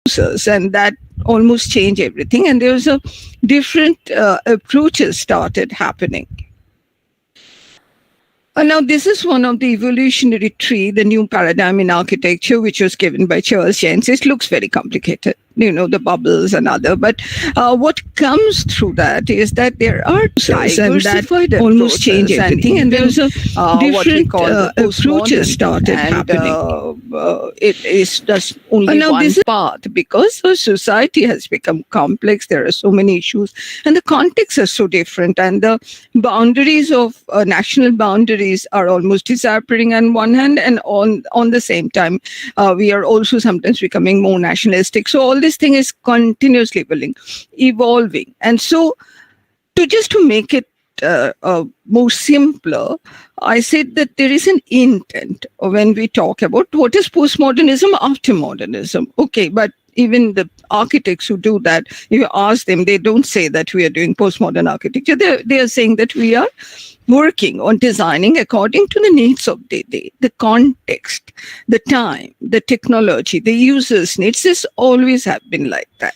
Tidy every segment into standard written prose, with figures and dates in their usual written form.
users, and that almost changed everything. And there was a different approaches started happening. Now, this is one of the evolutionary tree, the new paradigm in architecture, which was given by Charles Jens. It looks very complicated, the bubbles and other. But what comes through that is that there are diversified and that almost change everything. And there's a different approaches started happening. It is just only one path, because our society has become complex. There are so many issues, and the contexts are so different, and the boundaries of national boundaries are almost disappearing on one hand, and on the same time, we are also sometimes becoming more nationalistic. So all this thing is continuously evolving. And so to make it more simpler, I said that there is an intent when we talk about what is postmodernism after modernism. Okay, but even the architects who do that, if you ask them, they don't say that we are doing postmodern architecture. They are saying that we are working on designing according to the needs of the day, the context, the time, the technology, the user's needs. This always have been like that.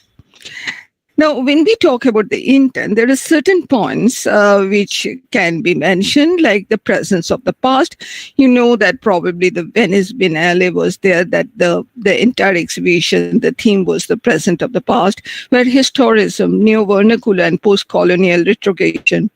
Now, when we talk about the intent, there are certain points which can be mentioned, like the presence of the past. You know that probably the Venice Biennale was there, that the entire exhibition, the theme was the present of the past, where historicism, neo-vernacular and post-colonial retrogression,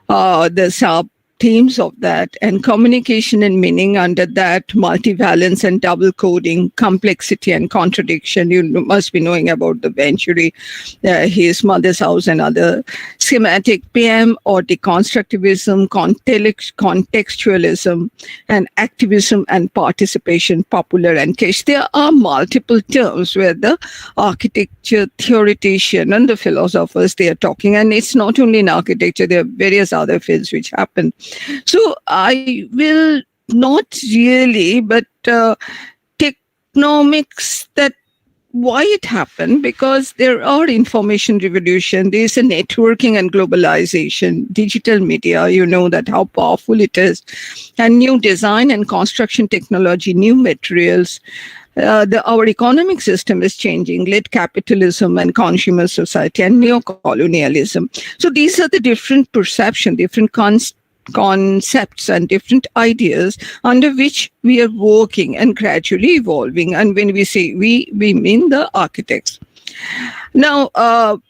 the sub-themes of that, and communication and meaning under that, multivalence and double coding, complexity and contradiction. You must be knowing about the Venturi, his mother's house, and other schematic PM or deconstructivism, contextualism, and activism and participation, popular and cash. There are multiple terms where the architecture theoretician and the philosophers, they are talking, and it's not only in architecture, there are various other fields which happen. So I will not really, but technomics, that why it happened, because there are information revolution, there is a networking and globalization, digital media, you know that how powerful it is, and new design and construction technology, new materials. Our economic system is changing, late capitalism and consumer society and neo-colonialism. So these are the different perception, different concepts and different ideas under which we are working and gradually evolving. And when we say we mean the architects. Now, the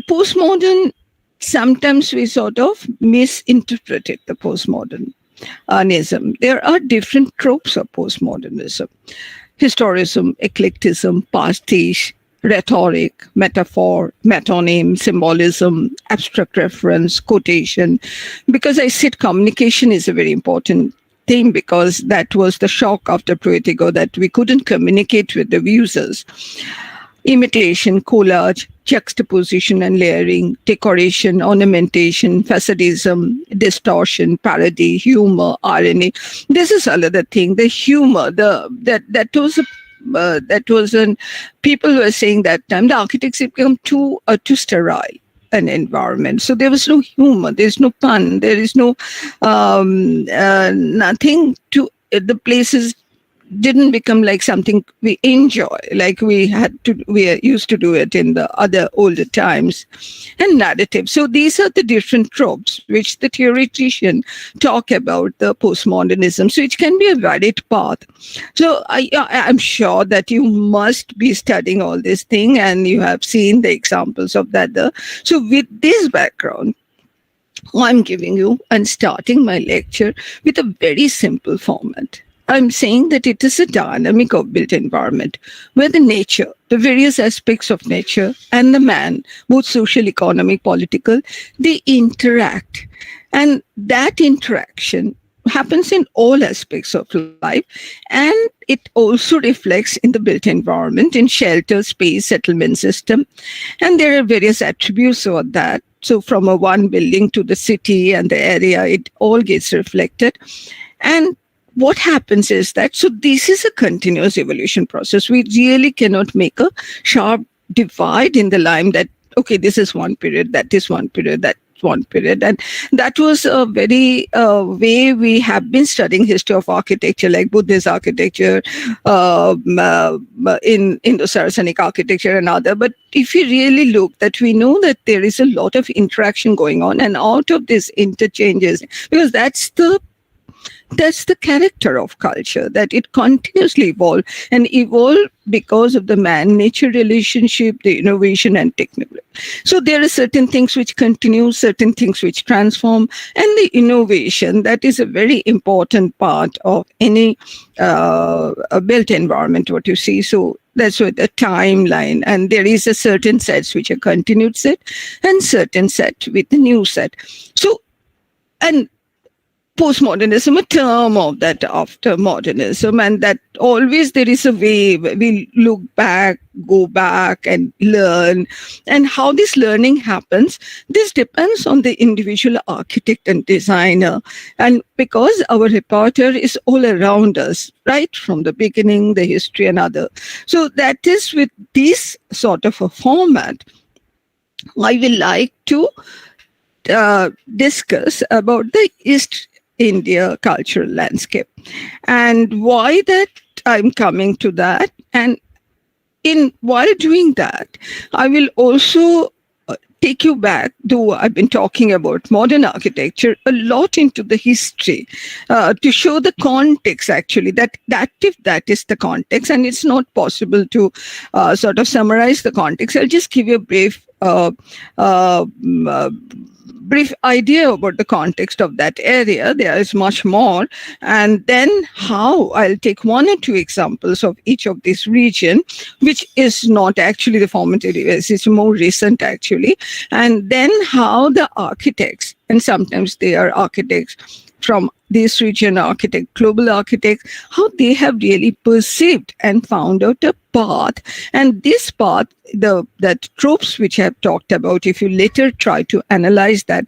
postmodern, sometimes we sort of misinterpret it, the postmodernism. There are different tropes of postmodernism. Historicism, eclecticism, pastiche, rhetoric, metaphor, metonym, symbolism, abstract reference, quotation. Because I said communication is a very important thing, because that was the shock after Poetico, that we couldn't communicate with the users. Imitation, collage, juxtaposition and layering, decoration, ornamentation, facadism, distortion, parody, humor, irony. This is another thing. The humor, that was an people were saying that time the architects had become too sterile an environment. So there was no humor, there's no pun, there is no nothing to the places didn't become like something we enjoy, like we used to do it in the other older times. And narrative. So these are the different tropes which the theoretician talk about the postmodernism. So it can be a varied path. So I'm sure that you must be studying all this thing, and you have seen the examples of that. So with this background, I'm giving you and starting my lecture with a very simple format. I'm saying that it is a dynamic of built environment where the nature, the various aspects of nature and the man, both social, economic, political, they interact. And that interaction happens in all aspects of life. And it also reflects in the built environment, in shelter, space, settlement system. And there are various attributes of that. So from a one building to the city and the area, it all gets reflected. And what happens is that, so this is a continuous evolution process. We really cannot make a sharp divide in the line that okay, this is one period, that is one period, that one period. And that was a very way we have been studying history of architecture, like Buddhist architecture, in Indo-Saracenic architecture and other. But if you really look, that we know that there is a lot of interaction going on, and out of these interchanges, because that's the character of culture, that it continuously evolve and evolve because of the man-nature relationship, the innovation and technology. So there are certain things which continue, certain things which transform, and the innovation, that is a very important part of any built environment, what you see. So that's what the timeline, and there is a certain sets which are continued set and certain set with the new set. So, and postmodernism, a term of that after modernism, and that always there is a way we look back, go back and learn. And how this learning happens, this depends on the individual architect and designer. And because our repertoire is all around us, right from the beginning, the history and other. So that is with this sort of a format, I will like to discuss about the East India cultural landscape and why that I'm coming to that. And while doing that, I will also take you back, though I've been talking about modern architecture, a lot into the history to show the context, actually, that if that is the context, and it's not possible to sort of summarize the context. I'll just give you a brief idea about the context of that area. There is much more. And then how I'll take one or two examples of each of this region, which is not actually the formative years, it's more recent actually. And then how the architects, and sometimes they are architects from this region, architect, global architects, how they have really perceived and found out a path. And this path, that tropes which I have talked about, if you later try to analyze that,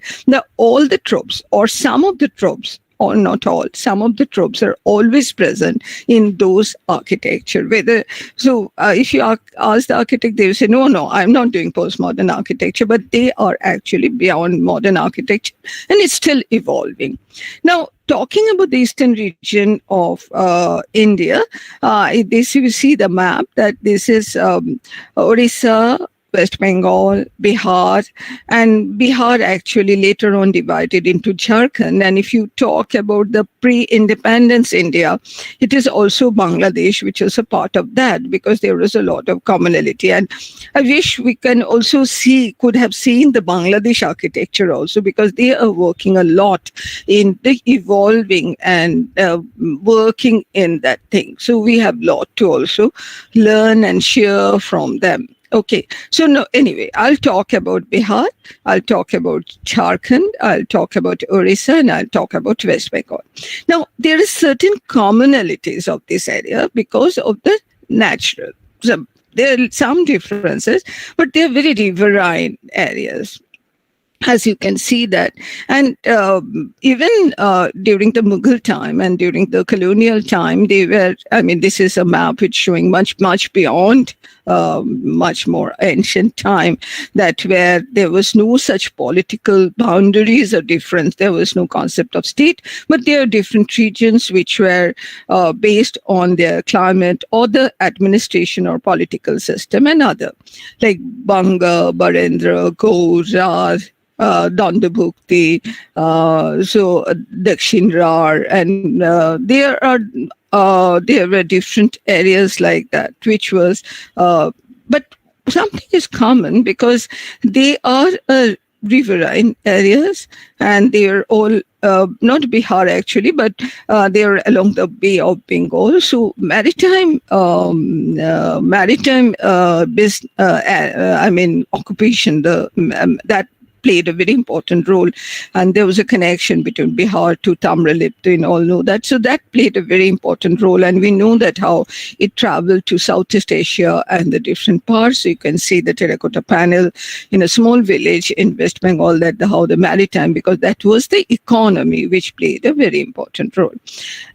all the tropes or some of the tropes, or not all, some of the tropes are always present in those architecture. If you ask the architect, they will say, no, I'm not doing postmodern architecture, but they are actually beyond modern architecture, and it's still evolving. Now, talking about the eastern region of India, this you see the map, that this is Orissa, West Bengal, Bihar, and Bihar actually later on divided into Jharkhand. And if you talk about the pre-independence India, it is also Bangladesh, which is a part of that, because there was a lot of commonality. And I wish we could have seen the Bangladesh architecture also, because they are working a lot in the evolving and working in that thing. So we have a lot to also learn and share from them. Okay, so anyway, I'll talk about Bihar, I'll talk about Jharkhand, I'll talk about Orissa, and I'll talk about West Bengal. Now, there are certain commonalities of this area because of the natural. So there are some differences, but they're very riverine areas, as you can see that. And even during the Mughal time and during the colonial time, this is a map which showing much, much beyond, much more ancient time, that where there was no such political boundaries or difference. There was no concept of state, but there are different regions which were based on their climate or the administration or political system and other, like Banga, Barendra, Gaur, Dandabhukti, Dakshin Rar, and there were different areas like that, which was, but something is common because they are riverine areas, and they are all not Bihar actually, but they are along the Bay of Bengal. So maritime occupation, that played a very important role. And there was a connection between Bihar to Tamralipta, you all know that. So that played a very important role. And we know that how it traveled to Southeast Asia and the different parts. So you can see the terracotta panel in a small village in West Bengal, that how the maritime, because that was the economy which played a very important role.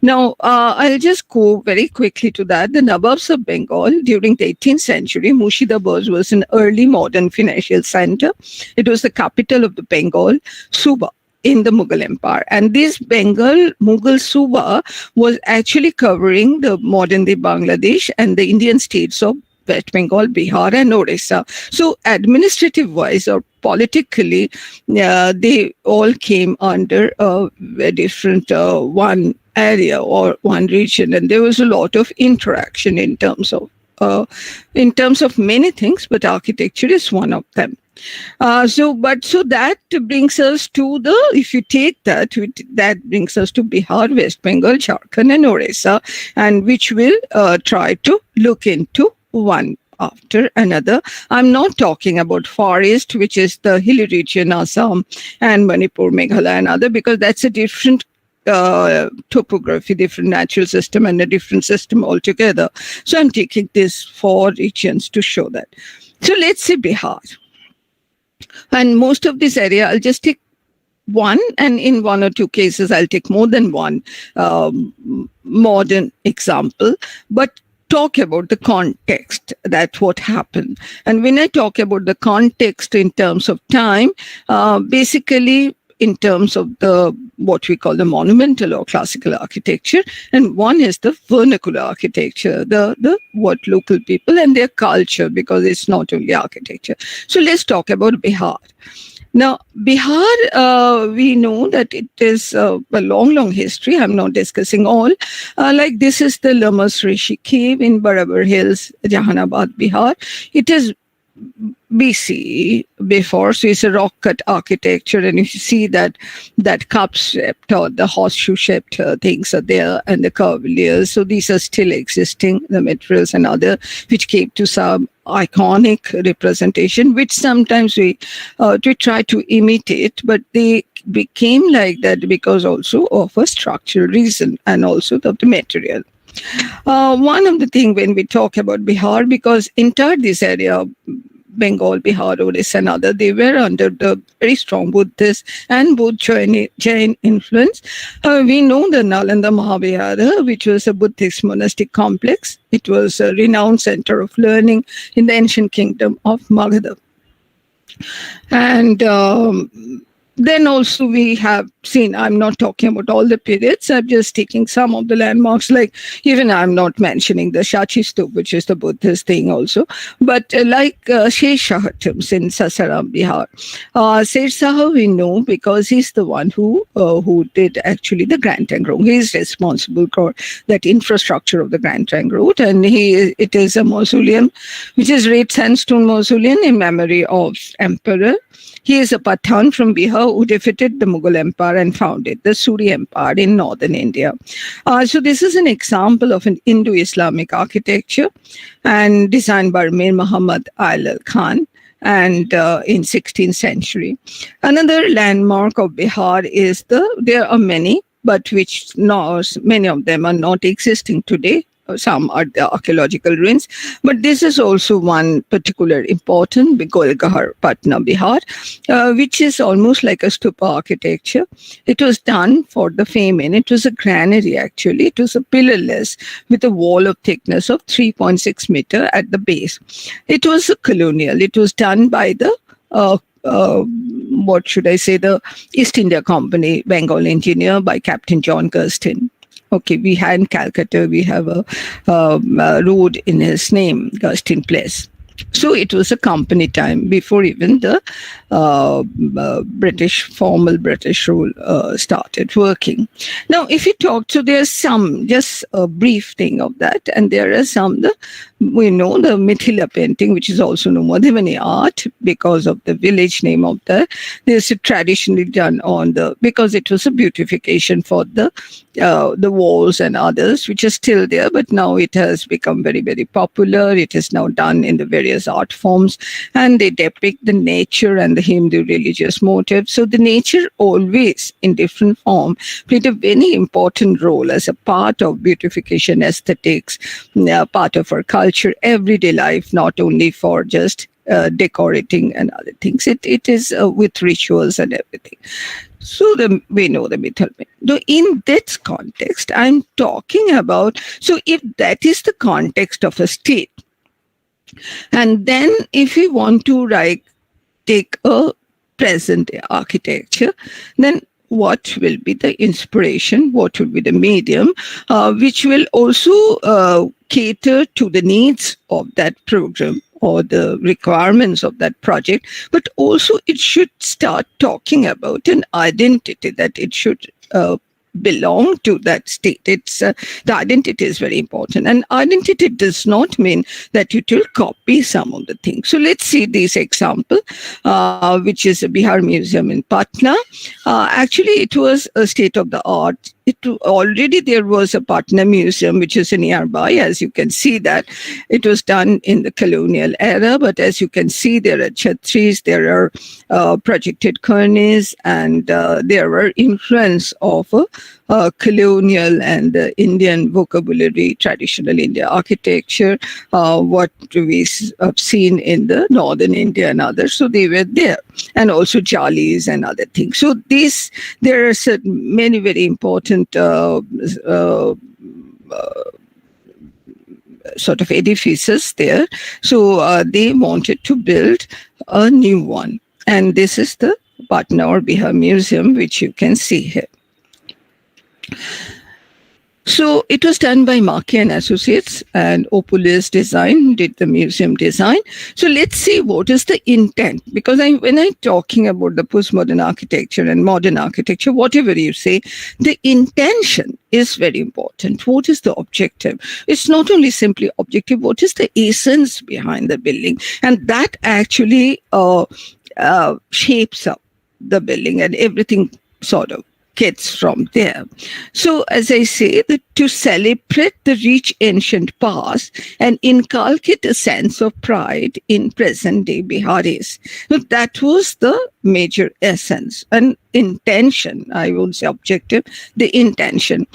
Now, I'll just go very quickly to that. The Nawabs of Bengal during the 18th century, Murshidabad was an early modern financial center. It was the capital of the Bengal Suba in the Mughal Empire. And this Mughal Suba was actually covering the modern day Bangladesh and the Indian states of West Bengal, Bihar, and Orissa. So, administrative wise or politically, they all came under a different one area or one region, and there was a lot of interaction in terms of many things, but architecture is one of them. So that brings us to if you take that, that brings us to Bihar, West Bengal, Jharkhand, and Orissa, and which we'll try to look into one after another. I'm not talking about Far East, which is the hilly region, Assam and Manipur, Meghalaya, and other, because that's a different topography, different natural system, and a different system altogether. So I'm taking these 4 regions to show that. So let's say Bihar. And most of this area, I'll just take one, and in 1 or 2 cases, I'll take more than one modern example. But talk about the context, that what happened. And when I talk about the context in terms of time, basically in terms of the what we call the monumental or classical architecture, and one is the vernacular architecture, the what local people and their culture, because it's not only architecture. So let's talk about Bihar. Now, Bihar, we know that it is a long history. I'm not discussing all. Like this is the Lamas Rishi cave in Barabar Hills, Jahanabad, Bihar. It is BC before, so it's a rock cut architecture, and you see that cup shaped or the horseshoe shaped things are there, and the curviliers. So these are still existing, the materials and other, which came to some iconic representation, which sometimes we try to imitate, but they became like that because also of a structural reason and also of the material. One of the things when we talk about Bihar, because entire this area, Bengal, Bihar, Odisha, and other, they were under the very strong Buddhist and Jain influence. We know the Nalanda Mahavihara, which was a Buddhist monastic complex. It was a renowned center of learning in the ancient kingdom of Magadha. And then also we have seen, I'm not talking about all the periods, I'm just taking some of the landmarks, like even I'm not mentioning the Shachi Stup, which is the Buddhist thing also, but like Sheshaha tombs in Sasaram, Bihar. Sheshaha we know because he's the one who did actually the Grand Trunk Road. He is responsible for that infrastructure of the Grand Trunk Road, and it is a mausoleum, which is red sandstone mausoleum in memory of Emperor. He is a Pathan from Bihar who defeated the Mughal Empire and founded the Suri Empire in northern India. So this is an example of an Indo-Islamic architecture and designed by Mir Muhammad Ail Khan and in 16th century. Another landmark of Bihar is there are many, but which many of them are not existing today. Some are the archaeological ruins, but this is also one particular important, Golgahar, Patna, Bihar, which is almost like a stupa architecture. It was done for the famine. It was a granary actually. It was a pillarless with a wall of thickness of 3.6 meter at the base. It was a colonial. It was done by the the East India Company Bengal engineer by Captain John Gurstin. Okay, we had in Calcutta, we have a road in his name, Gurstin Place. So it was a company time before even the formal British rule started working. Now, if you talk, so there's some, just a brief thing of that, and there are some, we know the Mithila painting, which is also known Madhivani art because of the village name of that. This is traditionally done because it was a beautification for the walls and others, which are still there, but now it has become very, very popular. It is now done in the various art forms, and they depict the nature and the Hindu religious motive. So the nature always, in different form, played a very important role as a part of beautification aesthetics, part of our culture, everyday life, not only for just decorating and other things. It is with rituals and everything. So we know the mythology. Though in this context, I'm talking about, so if that is the context of a state, and then if we want to take a present architecture, then what will be the inspiration, what will be the medium, which will also cater to the needs of that program or the requirements of that project, but also it should start talking about an identity that it should belong to that state. It's the identity is very important, and identity does not mean that it will copy some of the things. So let's see this example, which is a Bihar Museum in Patna. Actually, it was a state of the art. Already there was a Patna Museum, which is nearby. As you can see that it was done in the colonial era, but as you can see, there are chhatris, there are projected cornices, and there were influence of colonial and Indian vocabulary, traditional India architecture, what we have seen in the northern India and others. So they were there, and also jalis and other things. So there are many very important sort of edifices there. So they wanted to build a new one. And this is the Patna or Bihar Museum, which you can see here. So it was done by Markey and Associates, and Opolis Design did the museum design. So let's see what is the intent, because when I'm talking about the postmodern architecture and modern architecture, whatever you say, the intention is very important. What is the objective? It's not only simply objective, what is the essence behind the building? And that actually shapes up the building, and everything sort of gets from there. So, as I say, to celebrate the rich ancient past and inculcate a sense of pride in present-day Biharis. So that was the major essence and intention, I would say objective, the intention.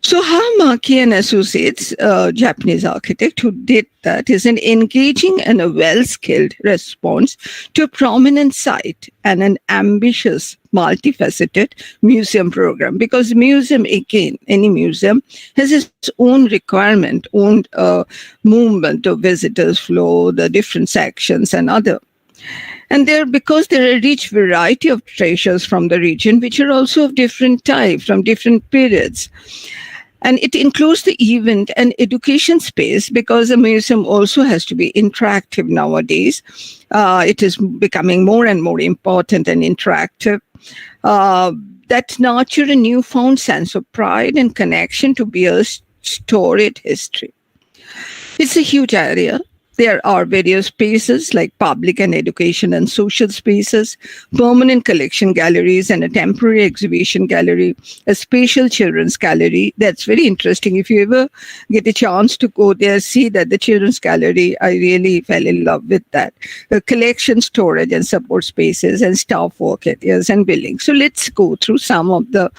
So how Markey and Associates, Japanese architect who did that, is an engaging and a well-skilled response to a prominent site and an ambitious, multifaceted museum program. Because museum, again, any museum has its own requirement, own movement of visitors flow, the different sections and other. And because there are a rich variety of treasures from the region, which are also of different type, from different periods. And it includes the event and education space, because a museum also has to be interactive nowadays. It is becoming more and more important and interactive. That nurture a newfound sense of pride and connection to Beer's storied history. It's a huge area. There are various spaces like public and education and social spaces, permanent collection galleries and a temporary exhibition gallery, a spatial children's gallery. That's very interesting. If you ever get a chance to go there, see that the children's gallery, I really fell in love with that. Collection, storage and support spaces and staff work areas and buildings. So let's go through some of the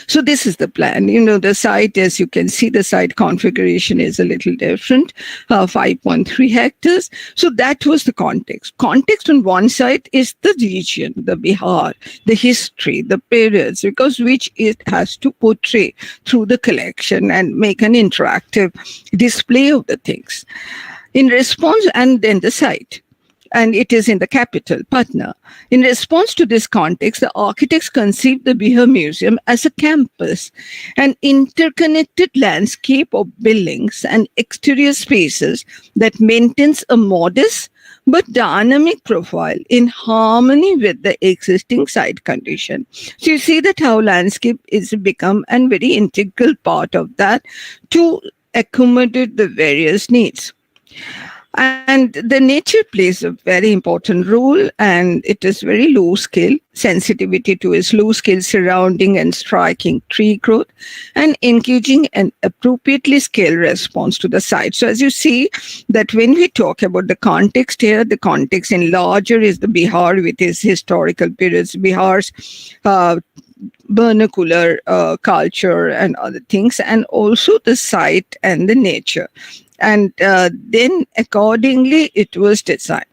So this is the plan. The site, as you can see, the site configuration is a little different, 5.3 hectares. So that was the context. Context on one side is the region, the Bihar, the history, the periods, because which it has to portray through the collection and make an interactive display of the things. In response, and then the site. And it is in the capital, Patna. In response to this context, the architects conceived the Bihar Museum as a campus, an interconnected landscape of buildings and exterior spaces that maintains a modest but dynamic profile in harmony with the existing site condition. So you see that how landscape is become a very integral part of that to accommodate the various needs. And the nature plays a very important role, and it is very low scale sensitivity to its low scale surrounding and striking tree growth, and engaging an appropriately scale response to the site. So as you see that when we talk about the context here, the context in larger is the Bihar with its historical periods, Bihar's vernacular culture and other things, and also the site and the nature. And then accordingly, it was designed.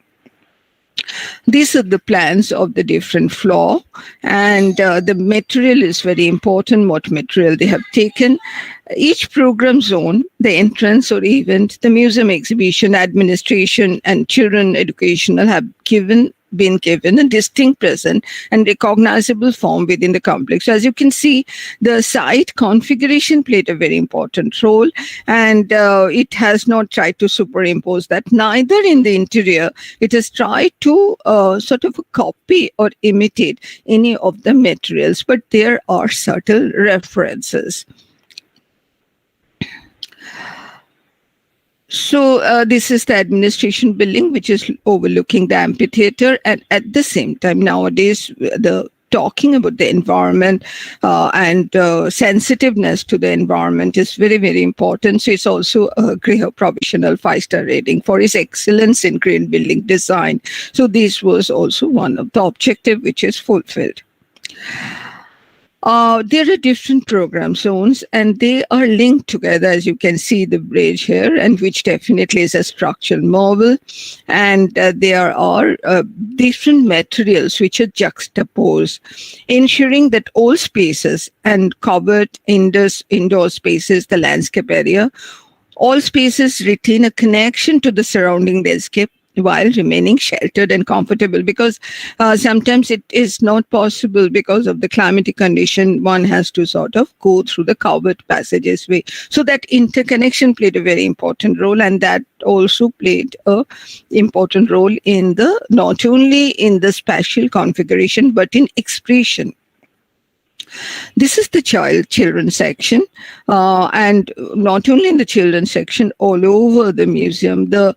These are the plans of the different floor, and the material is very important, what material they have taken. Each program zone, the entrance or event, the museum exhibition, administration, and children educational have been given a distinct present and recognizable form within the complex. So as you can see, the site configuration played a very important role, and it has not tried to superimpose that. Neither in the interior, it has tried to sort of copy or imitate any of the materials, but there are subtle references. So this is the administration building, which is overlooking the amphitheater. And at the same time, nowadays, the talking about the environment and sensitiveness to the environment is very, very important. So it's also a Griha provisional 5-star rating for its excellence in green building design. So this was also one of the objective which is fulfilled. There are different program zones, and they are linked together, as you can see the bridge here, and which definitely is a structural marvel. And there are different materials which are juxtaposed, ensuring that all spaces and covered indoor spaces, the landscape area, all spaces retain a connection to the surrounding landscape while remaining sheltered and comfortable, because sometimes it is not possible because of the climatic condition. One has to sort of go through the covered passages way. So that interconnection played a very important role, and that also played a important role in the not only in the spatial configuration but in expression. This is the children section, and not only in the children section, all over the museum, the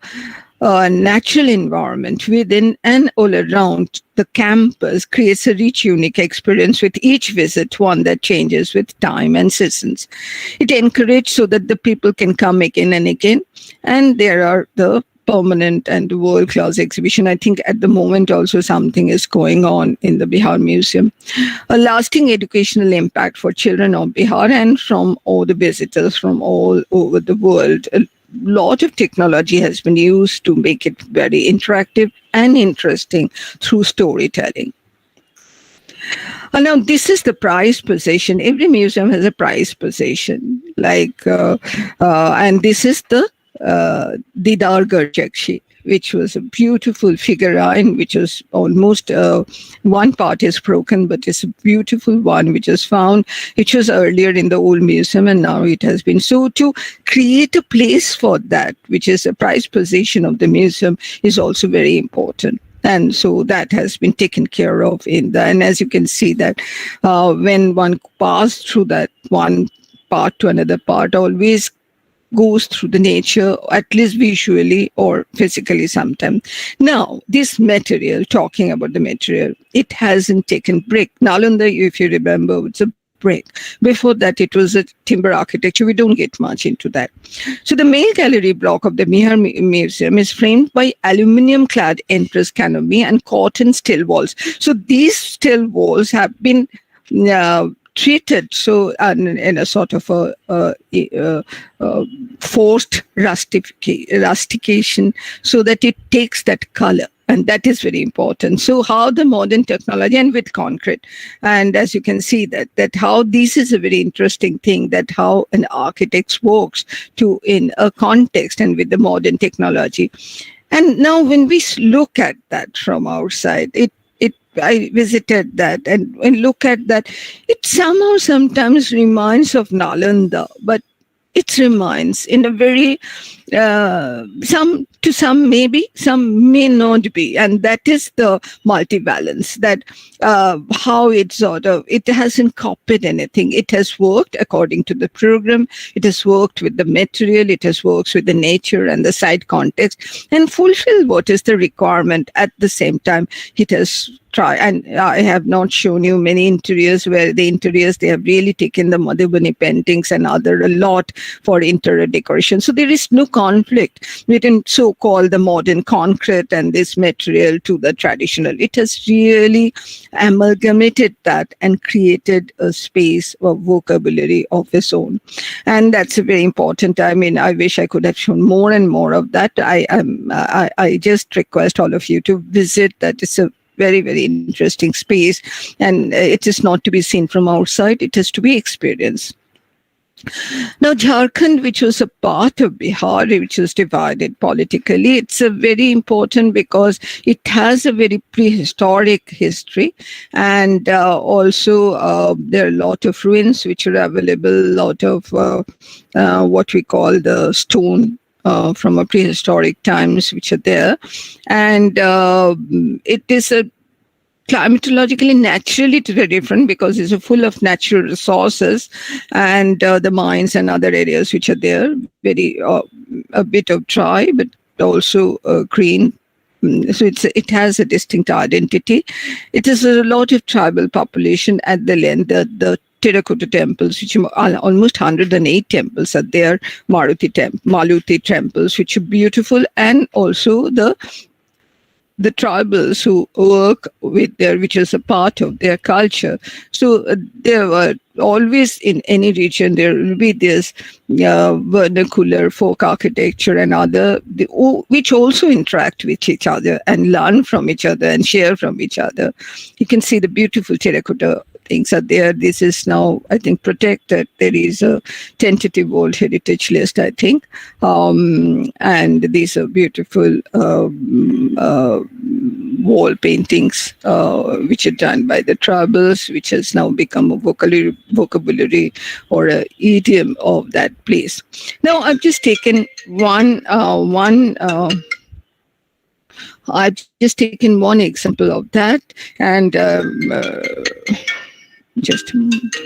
natural environment within and all around the campus creates a rich, unique experience with each visit, one that changes with time and seasons. It encourages so that the people can come again and again, and there are the permanent and world-class exhibition. I think at the moment also something is going on in the Bihar Museum. A lasting educational impact for children of Bihar and from all the visitors from all over the world. A lot of technology has been used to make it very interactive and interesting through storytelling. Now, this is the prize possession. Every museum has a prize possession, and this is the Didar Garjakshi, which was a beautiful figurine, which was almost one part is broken, but it's a beautiful one which is found, which was earlier in the old museum, and now it has been. So to create a place for that, which is a prized possession of the museum, is also very important. And so that has been taken care of and as you can see that when one passed through that one part to another part, always goes through the nature, at least visually or physically sometimes. Now, this material, talking about the material, it hasn't taken brick. Nalanda, if you remember, it's a brick. Before that, it was a timber architecture. We don't get much into that. So the main gallery block of the Bihar Museum is framed by aluminium-clad entrance canopy and cotton still walls. So these still walls have been treated so in a sort of a forced rustication, so that it takes that color, and that is very important. So how the modern technology and with concrete, and as you can see that how this is a very interesting thing, that how an architect works to in a context and with the modern technology. And now when we look at that from outside, I visited that and look at that, it somehow sometimes reminds of Nalanda, but it reminds in a very some maybe, some may not be, and that is the multivalence. That how it sort of, it hasn't copied anything. It has worked according to the program. It has worked with the material. It has worked with the nature and the site context, and fulfill what is the requirement. At the same time, it has try, and I have not shown you many interiors where the interiors, they have really taken the Madhubani paintings and other a lot for interior decoration. So there is no conflict between so-called the modern concrete and this material to the traditional. It has really amalgamated that and created a space of vocabulary of its own, and that's very important. I mean, I wish I could have shown more and more of that. I just request all of you to visit that. It's a very, very interesting space, and it is not to be seen from outside. It is to be experienced. Now, Jharkhand, which was a part of Bihar, which was divided politically, it's a very important because it has a very prehistoric history, and also there are a lot of ruins which are available, a lot of what we call the stone from a prehistoric times which are there, and it is a climatologically, naturally, it's very different because it's full of natural resources, and the mines and other areas which are there, very a bit of dry, but also green. So it has a distinct identity. It is a lot of tribal population at the land. The terracotta temples, which are almost 108 temples are there, Maluti temples, which are beautiful, and also the tribals who work with their, which is a part of their culture. So there were always, in any region, there will be this vernacular folk architecture and other, which also interact with each other and learn from each other and share from each other. You can see the beautiful terracotta things are there. This is now, I think, protected. There is a tentative World Heritage List, I think. And these are beautiful wall paintings, which are done by the tribals, which has now become a vocabulary or an idiom of that place. Now, I've just taken I've just taken one example of that, and just a moment.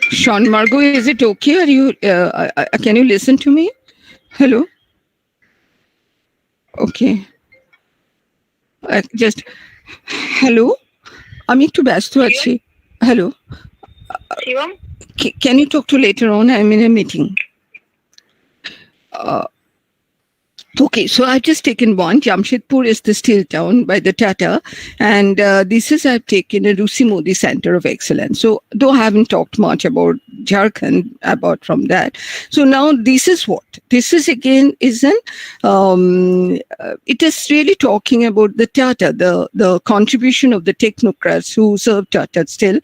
Sean Margot, is it okay? Are you? Can you listen to me? Hello. Okay. Just hello. আমি একটু ব্যস্ত আছি. Hello. Can you talk to later on? I'm in a meeting. Okay, so I've just taken one. Jamshedpur is the steel town by the Tata, and this is, I've taken a Rusi Modi Center of Excellence. So though I haven't talked much about Jharkhand, apart from that. So now this is what? This is again it is really talking about the Tata, the contribution of the technocrats who served Tata Steel,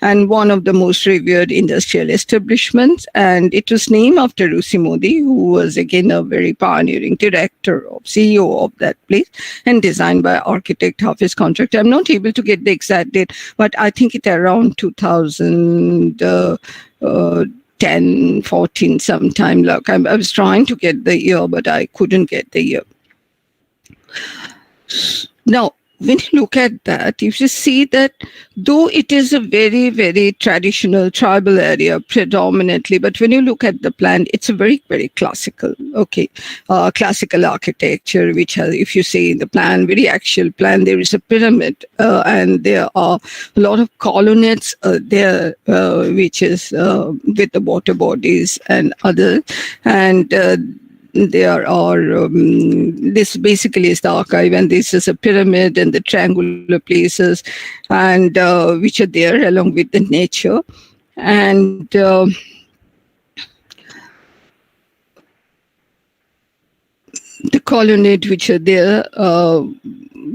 and one of the most revered industrial establishments. And it was named after Rusi Modi, who was again a very pioneering director of CEO of that place, and designed by architect Hafiz Contract. I'm not able to get the exact date, but I think it around 2010, 14 sometime. Like I was trying to get the year, but I couldn't get the year. Now, when you look at that, you just see that though it is a very, very traditional tribal area predominantly, but when you look at the plan, it's a very, very classical, classical architecture, which has, if you see in the plan, very actual plan, there is a pyramid, and there are a lot of colonnades there, which is with the water bodies and other, and there are this basically is the archive, and this is a pyramid and the triangular places, and which are there along with the nature, and the colonnade which are there.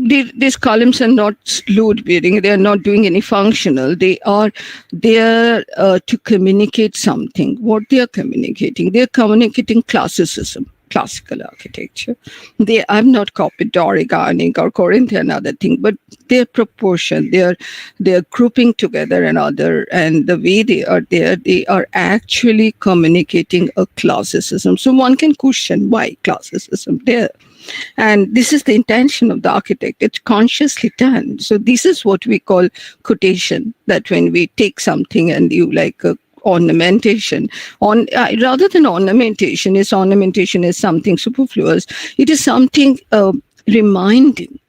These columns are not load bearing. They are not doing any functional. They are there to communicate something. What they are communicating? They are communicating classicism. classical architecture. They have not copied Doric, Ionic, or Corinthian, other thing, but their proportion, they're grouping together another, and the way they are there, they are actually communicating a classicism. So one can question why classicism there. And this is the intention of the architect. It's consciously done. So this is what we call quotation, that when we take something and you like a ornamentation on rather than ornamentation is something superfluous. It is something reminding,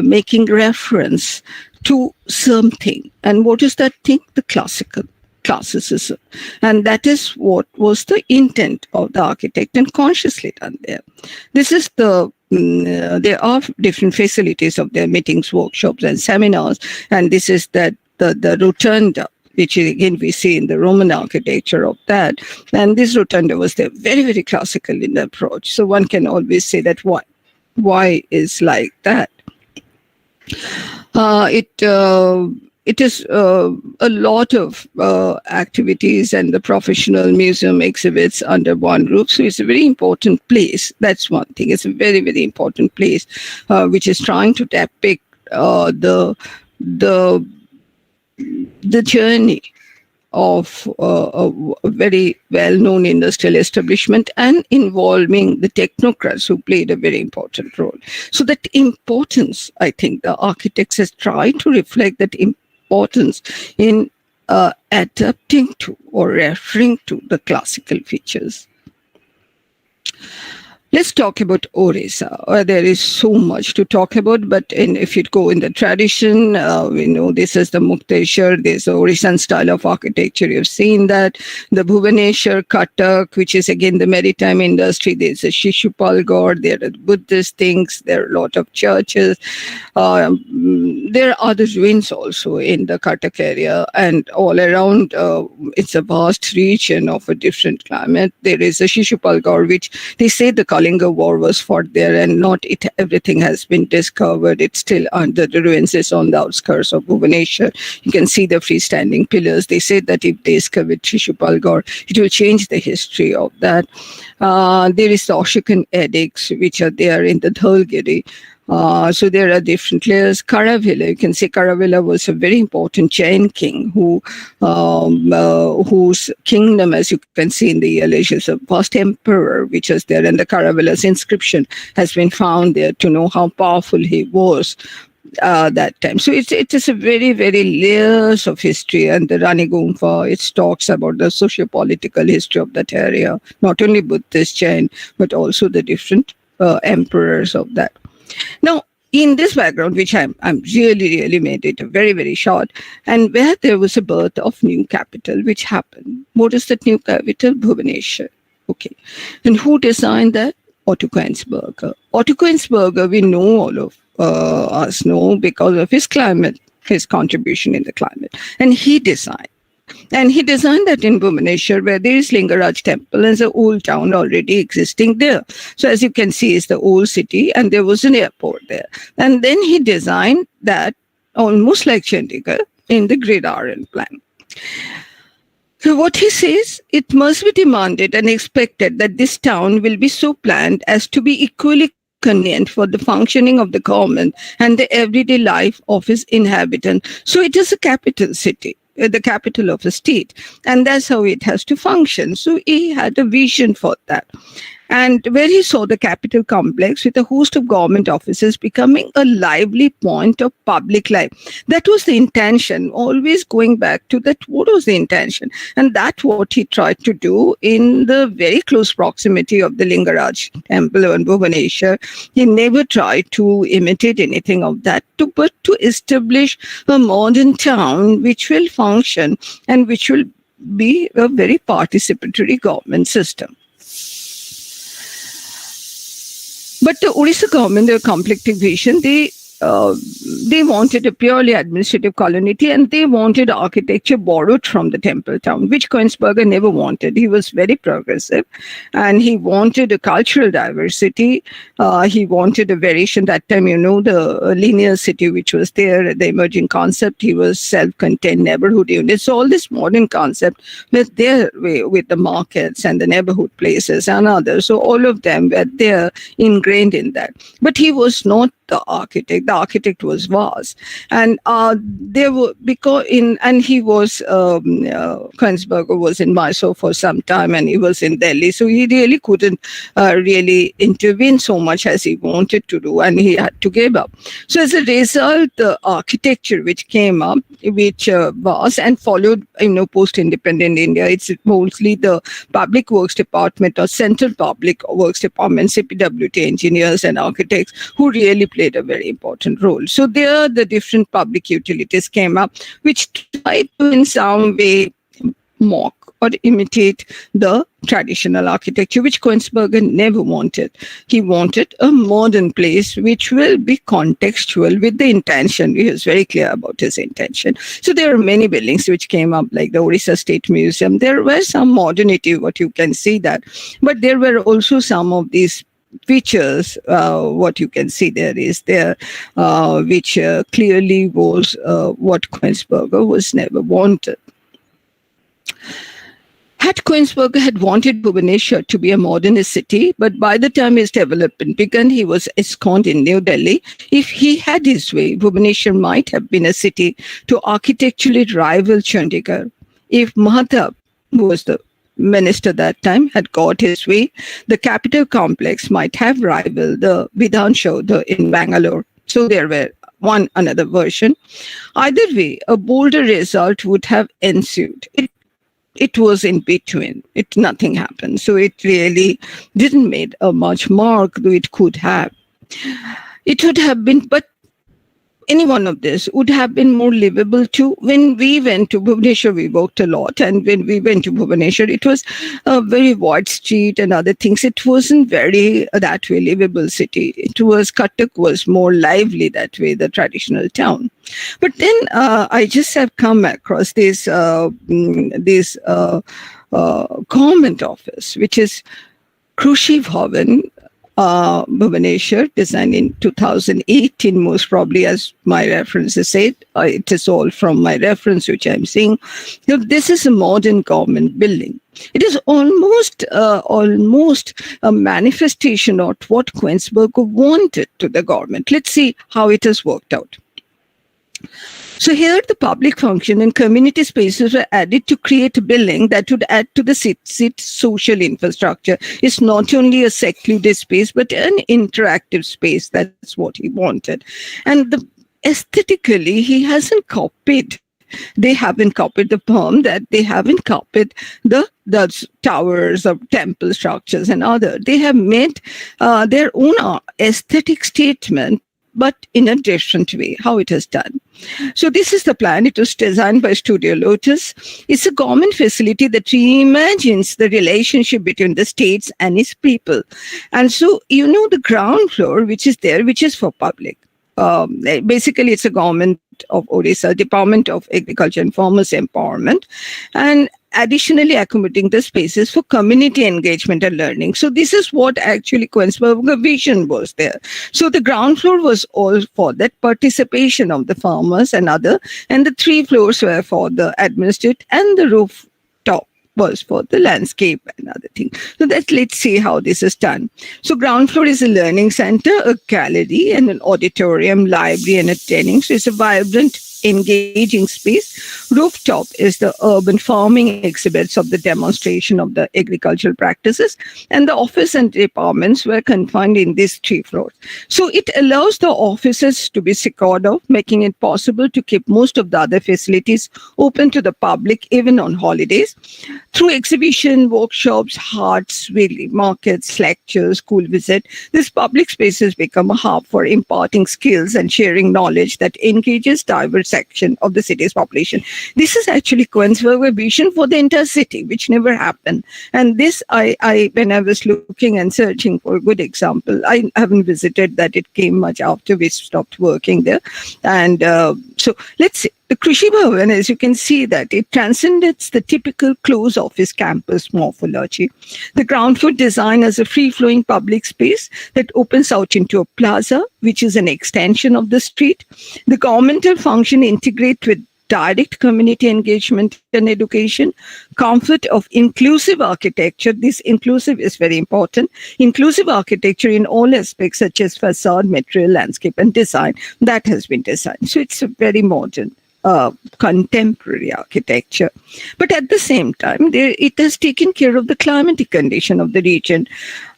making reference to something. And what is that thing? The classicism. And that is what was the intent of the architect, and consciously done there. This is there are different facilities of their meetings, workshops, and seminars. And this is the rotunda, which again we see in the Roman architecture of that. And this rotunda was there, very, very classical in the approach. So one can always say that why is like that. It is a lot of activities, and the professional museum exhibits under one roof. So it's a very important place. That's one thing. It's a very, very important place, which is trying to depict the journey of a very well-known industrial establishment, and involving the technocrats who played a very important role. So that importance, I think the architects has tried to reflect that importance in adapting to or referring to the classical features. Let's talk about Orissa. There is so much to talk about, but if you go in the tradition, we know this is the Mukteshwar, there's the Orissan style of architecture. You've seen that. The Bhubaneswar, Cuttack, which is again the maritime industry. There's a Shishupalgarh, there are Buddhist things, there are a lot of churches. There are other ruins also in the Cuttack area, and all around it's a vast region of a different climate. There is a Shishupalgarh, which they say the Kalinga War was fought there, and not everything has been discovered. It's still under the ruins, is on the outskirts of Bhubaneswar. You can see the freestanding pillars. They say that if they discover Shishupalgarh, it will change the history of that. There is the Ashokan edicts, which are there in the Dhalgiri. So there are different layers. Karavilla, you can say Karavilla was a very important Jain king whose kingdom, as you can see in the Elish, is a vast emperor which is there, and the Karavilla's inscription has been found there to know how powerful he was that time. So it is a very, very layers of history, and the Rani Gumfa, it talks about the socio-political history of that area, not only Buddhist, Jain, but also the different emperors of that. Now, in this background, which I'm really made it very, very short, and where there was a birth of new capital, which happened. What is that new capital? Bhubaneswar. Okay. And who designed that? Otto Koenigsberger. Otto Koenigsberger, we know, all of us know, because of his climate, his contribution in the climate. And he designed. And he designed that in Bhubaneswar, where there is Lingaraj temple and the old town already existing there. So as you can see, it's the old city, and there was an airport there. And then he designed that almost like Chandigarh in the gridiron plan. So what he says, it must be demanded and expected that this town will be so planned as to be equally convenient for the functioning of the government and the everyday life of its inhabitants. So it is a capital city, the capital of a state, and that's how it has to function. So he had a vision for that. And where he saw the capital complex with a host of government offices becoming a lively point of public life. That was the intention, always going back to that, what was the intention? And that's what he tried to do in the very close proximity of the Lingaraj temple in Bhubaneswar. He never tried to imitate anything of that, but to establish a modern town which will function and which will be a very participatory government system. But the Odisha government, their conflicting vision, they uh, they wanted a purely administrative colony, and they wanted architecture borrowed from the temple town, which Koenigsberger never wanted. He was very progressive, and he wanted a cultural diversity. He wanted a variation. That time, the linear city which was there, the emerging concept. He was self-contained neighborhood units. So all this modern concept was there with the markets and the neighborhood places and others. So all of them were there ingrained in that. But he was not the architect. The architect was Vaz, and there were and he was Koenigsberger was in Mysore for some time, and he was in Delhi, so he really couldn't really intervene so much as he wanted to do, and he had to give up. So as a result, the architecture which came up, which was and followed, post-independent India, it's mostly the Public Works Department or Central Public Works Department, CPWT engineers and architects who really played a very important role. So there, the different public utilities came up, which tried to in some way mock or imitate the traditional architecture, which Koenigsberger never wanted. He wanted a modern place which will be contextual with the intention. He was very clear about his intention. So there are many buildings which came up, like the Orissa State Museum. There was some modernity, what you can see that. But there were also some of these features, what you can see there is there, which clearly was what Koenigsberger was never wanted. Had Koenigsberger had wanted Bhubaneswar to be a modernist city, but by the time his development began, he was ensconced in New Delhi. If he had his way, Bhubaneswar might have been a city to architecturally rival Chandigarh. If Mahatab, who was the minister that time, had got his way, the capital complex might have rivaled the Vidhan Chaudhar in Bangalore. So there were another version. Either way, a bolder result would have ensued. It was in between. Nothing happened. So it really didn't make a much mark, though it could have. It would have been, but any one of this would have been more livable too. When we went to Bhubaneswar, we walked a lot. And when we went to Bhubaneswar, it was a very wide street and other things. It wasn't very that way livable city. Cuttack was more lively that way, the traditional town. But then I just have come across this government office, which is Krushi Bhavan, Bhubaneswar, designed in 2018, most probably, as my references said. It is all from my reference, which I'm seeing. So this is a modern government building. It is almost a manifestation of what Koenigsberger wanted to the government. Let's see how it has worked out. So here the public function and community spaces were added to create a building that would add to the city's social infrastructure. It's not only a secluded space, but an interactive space. That's what he wanted. And aesthetically, he hasn't copied. They haven't copied the poem, that they haven't copied the towers of temple structures and other. They have made their own aesthetic statement, but in a different way, how it is done. So this is the plan. It was designed by Studio Lotus. It's a government facility that reimagines the relationship between the states and its people. And so, the ground floor, which is there, which is for public. Basically, it's a government of Odisha, Department of Agriculture and Farmers Empowerment, and additionally accommodating the spaces for community engagement and learning. So this is what actually Koenigsberger vision was there. So the ground floor was all for that participation of the farmers and the 3 floors were for the administrative, and the rooftop was for the landscape and other things. So let's see how this is done. So ground floor is a learning center, a gallery, and an auditorium, library, and a training. So it's a vibrant, engaging space. Rooftop is the urban farming exhibits of the demonstration of the agricultural practices, and the office and departments were confined in these 3 floors. So it allows the offices to be secured off, making it possible to keep most of the other facilities open to the public even on holidays. Through exhibition, workshops, arts, weekly markets, lectures, school visit, these public spaces become a hub for imparting skills and sharing knowledge that engages diversity section of the city's population. This is actually Koensberger vision for the entire city, which never happened. And this, I when I was looking and searching for a good example, I haven't visited that. It came much after we stopped working there. And so let's see. The Krishi Bhavan, as you can see, that it transcends the typical closed office campus morphology. The ground floor design as a free-flowing public space that opens out into a plaza, which is an extension of the street. The governmental function integrate with direct community engagement and education, comfort of inclusive architecture. This inclusive is very important. Inclusive architecture in all aspects, such as facade, material, landscape, and design, that has been designed. So it's a very modern, contemporary architecture. But at the same time, it has taken care of the climatic condition of the region.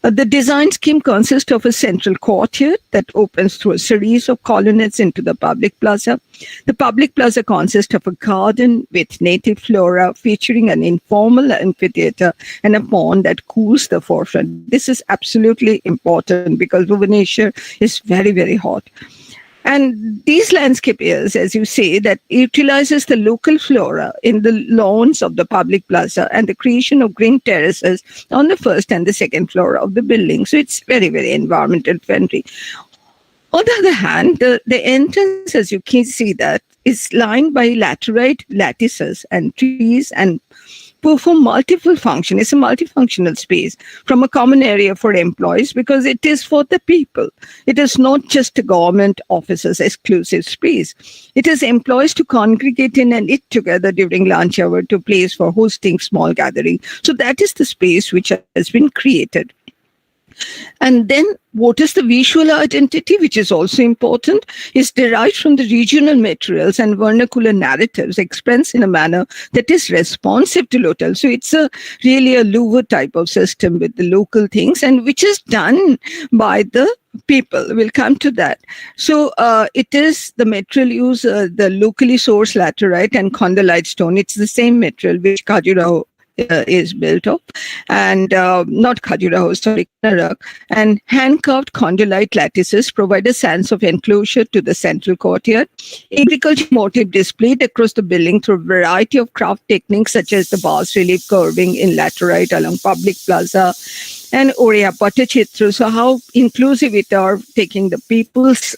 The design scheme consists of a central courtyard that opens through a series of colonnades into the public plaza. The public plaza consists of a garden with native flora featuring an informal amphitheater and a pond that cools the forefront. This is absolutely important because Bhubaneswar is very, very hot. And these landscape areas, as you say, that utilizes the local flora in the lawns of the public plaza and the creation of green terraces on the first and the second floor of the building. So it's very, very environmental friendly. On the other hand, the entrance, as you can see, that is lined by laterite lattices and trees and perform multiple functions. It's a multifunctional space from a common area for employees because it is for the people. It is not just a government officer's exclusive space. It is employees to congregate in and eat together during lunch hour to place for hosting small gathering. So that is the space which has been created. And then what is the visual identity, which is also important, is derived from the regional materials and vernacular narratives expressed in a manner that is responsive to local. So it's really a Louvre type of system with the local things and which is done by the people. We'll come to that. So it is the material use, the locally sourced laterite and condylite stone. It's the same material which Khajuraho is built of, and not Khajuraho, sorry, Narak, and hand-carved condylite lattices provide a sense of enclosure to the central courtyard. Agriculture motif displayed across the building through a variety of craft techniques such as the bas relief carving in laterite along public plaza and Oriya Pattachitra. So how inclusive it are, taking the people's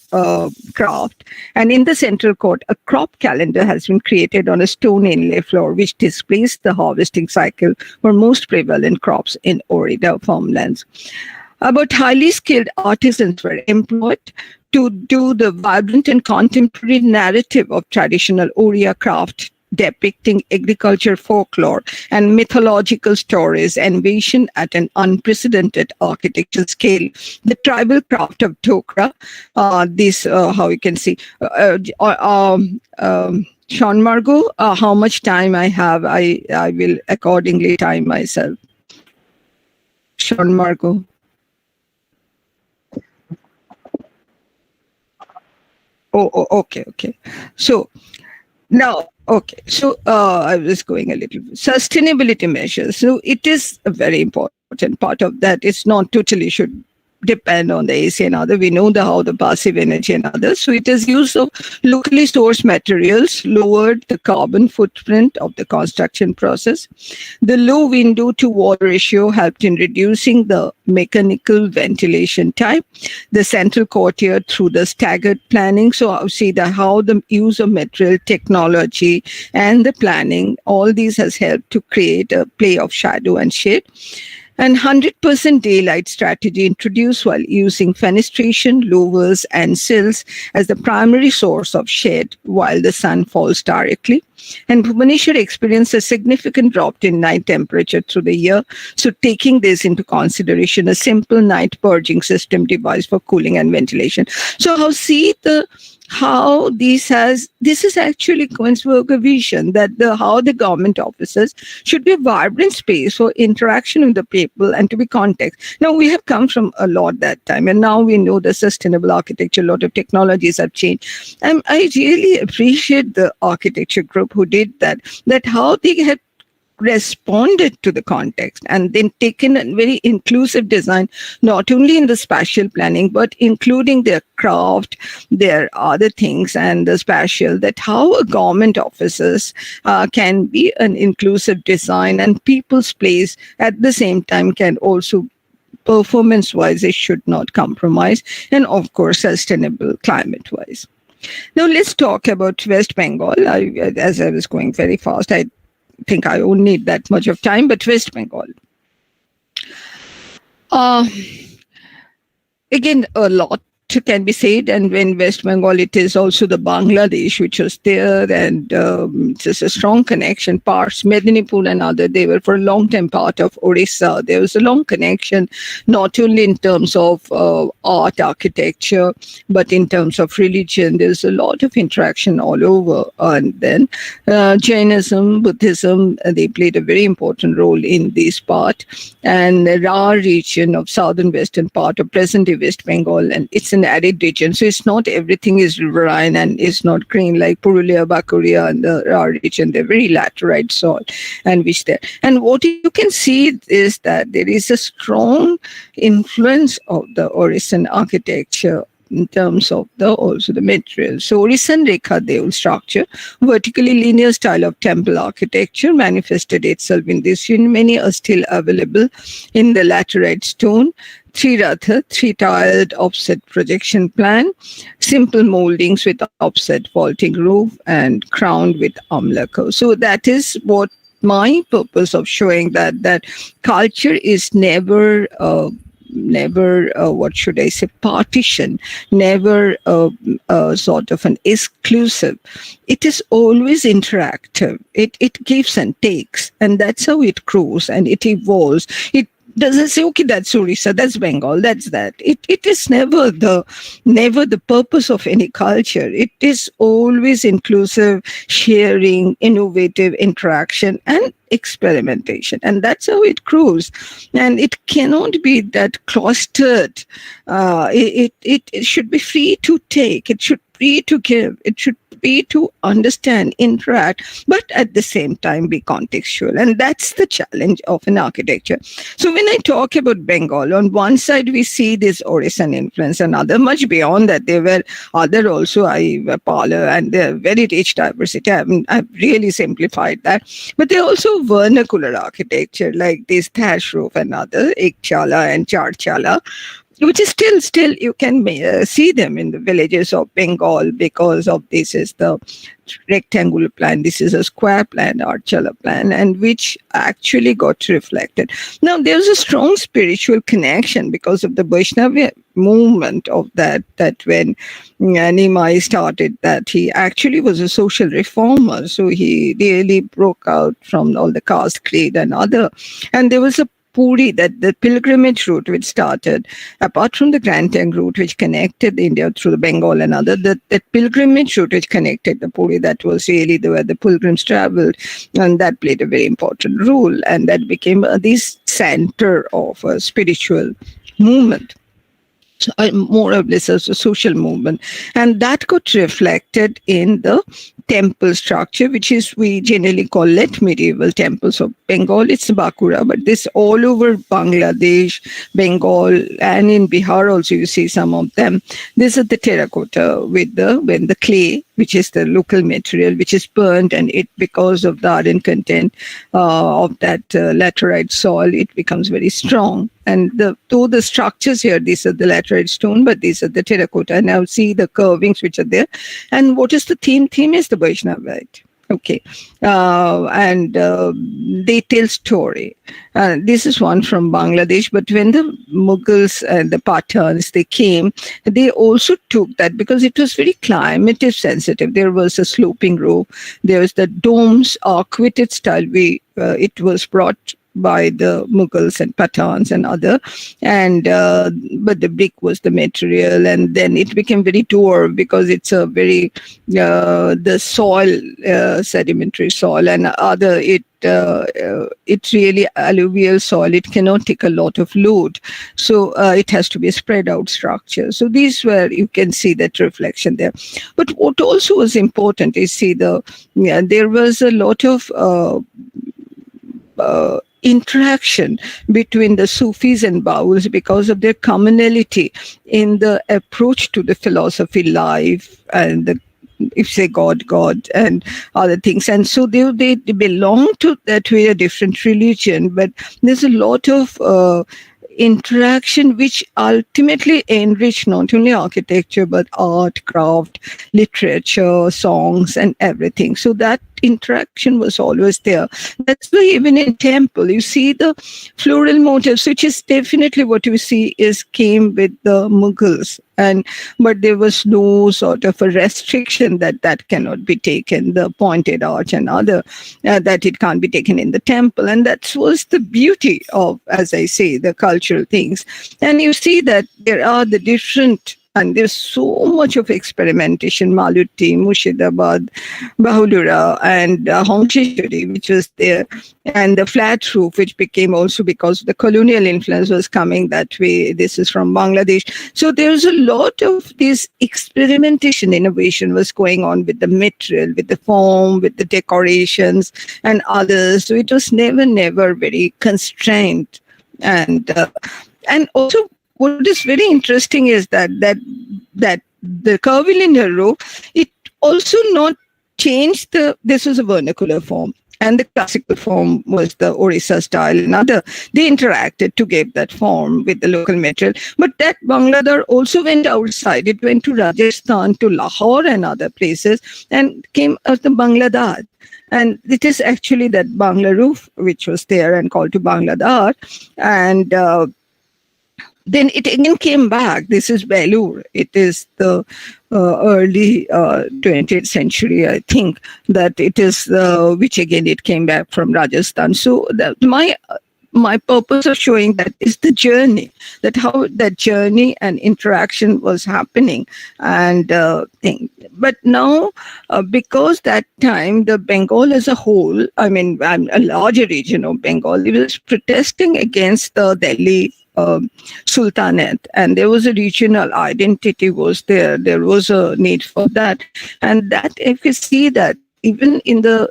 craft. And in the central court, a crop calendar has been created on a stone inlay floor, which displays the harvesting cycle for most prevalent crops in Orida farmlands. About highly skilled artisans were employed to do the vibrant and contemporary narrative of traditional Oriya craft depicting agriculture folklore and mythological stories envisioned at an unprecedented architectural scale. The tribal craft of Tokra, how you can see, Sean Margot, how much time I have, I will accordingly time myself. Sean Margot. Okay. So now, okay, so I was going a little sustainability measures. So it is a very important part of that. It's not totally should depend on the AC and other. We know how the passive energy and others. So it is use of locally sourced materials, lowered the carbon footprint of the construction process. The low window to wall ratio helped in reducing the mechanical ventilation time. The central courtyard through the staggered planning. So I see how the use of material technology and the planning, all these has helped to create a play of shadow and shade. And 100% daylight strategy introduced while using fenestration, louvers, and sills as the primary source of shade while the sun falls directly. And Bhubaneswar experienced a significant drop in night temperature through the year. So taking this into consideration, a simple night purging system devised for cooling and ventilation. So how this is actually Koensberger vision that how the government offices should be a vibrant space for interaction with the people and to be context. Now we have come from a lot that time and now we know the sustainable architecture, a lot of technologies have changed. I really appreciate the architecture group who did that how they had responded to the context and then taken a very inclusive design, not only in the spatial planning, but including their craft, their other things, and the spatial, that how a government offices can be an inclusive design, and people's place at the same time can also performance wise, it should not compromise, and of course, sustainable climate wise. Now, let's talk about West Bengal. As I was going very fast, I think I won't need that much of time, but West Bengal. Again, a lot can be said, and when West Bengal, it is also the Bangladesh which was there, and it's a strong connection. Parts Medinipur and other, they were for a long time part of Orissa. There was a long connection, not only in terms of art, architecture, but in terms of religion. There's a lot of interaction all over. And then Jainism, Buddhism, they played a very important role in this part. And the Ra region of southern western part of present-day West Bengal, and it's an arid region, so it's not everything is riverine and it's not green like Purulia, Bakuria, and the Ra region. They're very laterite soil, and which there. And what you can see is that there is a strong influence of the Orissan architecture in terms of also the material. So Orissan Rekha Deul structure, vertically linear style of temple architecture, manifested itself in this unit. Many are still available in the laterite stone. Triratha, three-tiled offset projection plan, simple moldings with offset vaulting roof, and crowned with amlaka. So that is what my purpose of showing that culture is never what should I say, partition, never sort of an exclusive. It is always interactive. It gives and takes, and that's how it grows and it evolves. It doesn't say, okay, that's Orissa, that's Bengal, that's that. It is never the purpose of any culture. It is always inclusive, sharing, innovative interaction, and experimentation. And that's how it grows. And it cannot be that clustered. It should be free to take. It should be free to give. It should be to understand, interact, but at the same time be contextual. And that's the challenge of an architecture. So when I talk about Bengal, on one side we see this Orissan influence, and other much beyond that. There were other also, Pala, and they're very rich diversity. I've really simplified that. But there are also vernacular architecture like this thatch roof and other, Ekchala and Charchala, which is still you can see them in the villages of Bengal, because of this is the rectangular plan, this is a square plan, Archala plan, and which actually got reflected. Now there's a strong spiritual connection because of the Vaishnava movement of that when Nimai started that. He actually was a social reformer, so he really broke out from all the caste creed and other, and there was a Puri, that the pilgrimage route which started, apart from the Grand Trunk route which connected India through the Bengal and other, that pilgrimage route which connected the Puri, that was really where the pilgrims traveled, and that played a very important role, and that became this center of a spiritual movement. So, more or less as a social movement, and that got reflected in the temple structure, which is we generally call late medieval temples of Bengal. It's Bakura, but this all over Bangladesh, Bengal, and in Bihar also you see some of them. This is the terracotta with the clay, which is the local material, which is burnt, and it, because of the iron content of that laterite soil, it becomes very strong. And though the structures here, these are the laterite stone, but these are the terracotta. Now see the curvings which are there. And what is the theme? Theme is the Vaishnavite. Okay. And they tell story. This is one from Bangladesh, but when the Mughals and the Pathans, they came, they also took that because it was very climate sensitive. There was a sloping roof. There was the domes, arcuated style. It was brought by the Mughals and Pathans and other, and but the brick was the material, and then it became very dwarf because it's a very the soil, sedimentary soil, and other it's really alluvial soil. It cannot take a lot of load, so it has to be a spread out structure. So these were, you can see that reflection there. But what also was important is there was a lot of interaction between the Sufis and Baus because of their commonality in the approach to the philosophy life and the, if say God and other things. And so they belong to that way a different religion, but there's a lot of interaction which ultimately enrich not only architecture but art, craft, literature, songs and everything. So that interaction was always there. That's why even in temple you see the floral motifs, which is definitely what you see is came with the Mughals. And but there was no sort of a restriction that cannot be taken, the pointed arch and other, that it can't be taken in the temple. And that was the beauty of, as I say, the cultural things. And you see that there are the different, and there's so much of experimentation, Maluti, Mushidabad, Bahudura, and Hongshishwari, which was there, and the flat roof, which became also because the colonial influence was coming that way. This is from Bangladesh. So there's a lot of this experimentation, innovation was going on with the material, with the form, with the decorations and others. So it was never very constrained. And also, what is very interesting is that the curvilinear roof, it also not changed this was a vernacular form. And the classical form was the Orissa style and other. They interacted to give that form with the local material. But that Bangladar also went outside. It went to Rajasthan, to Lahore and other places and came as the Bangladar. And it is actually that Bangla roof, which was there and called to Bangladar. And then it again came back. This is Belur. It is the early 20th century, I think, that it is which again it came back from Rajasthan. So my purpose of showing that is the journey, that how that journey and interaction was happening. And but now, because that time the Bengal as a whole, I mean, a larger region of Bengal, it was protesting against the Delhi Sultanate, and there was a regional identity was there. There was a need for that, and that if you see that even in the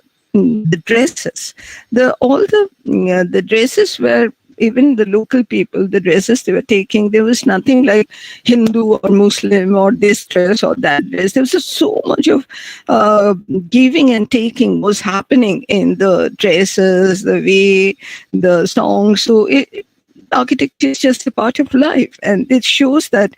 dresses, the dresses were, even the local people, the dresses they were taking, there was nothing like Hindu or Muslim or this dress or that dress. There was just so much of giving and taking was happening in the dresses, the way, the songs. So architecture is just a part of life, and it shows that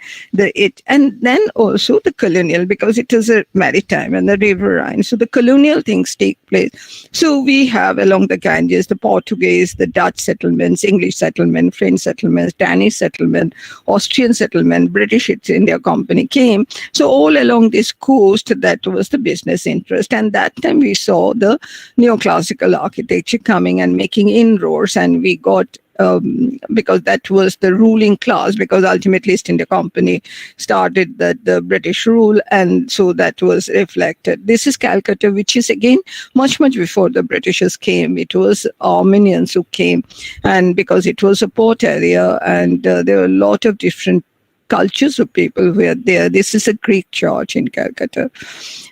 and then also the colonial, because it is a maritime and the riverine, so the colonial things take place. So we have along the Ganges the Portuguese, the Dutch settlements, English settlement, French settlements, Danish settlement, Austrian settlement, British East India Company came. So all along this coast, that was the business interest, and that time we saw the neoclassical architecture coming and making inroads, and we got because that was the ruling class, because ultimately East India Company started the British rule, and so that was reflected. This is Calcutta, which is again much before the Britishers came. It was Armenians who came, and because it was a port area, and there were a lot of different cultures of people who are there. This is a Greek church in Calcutta.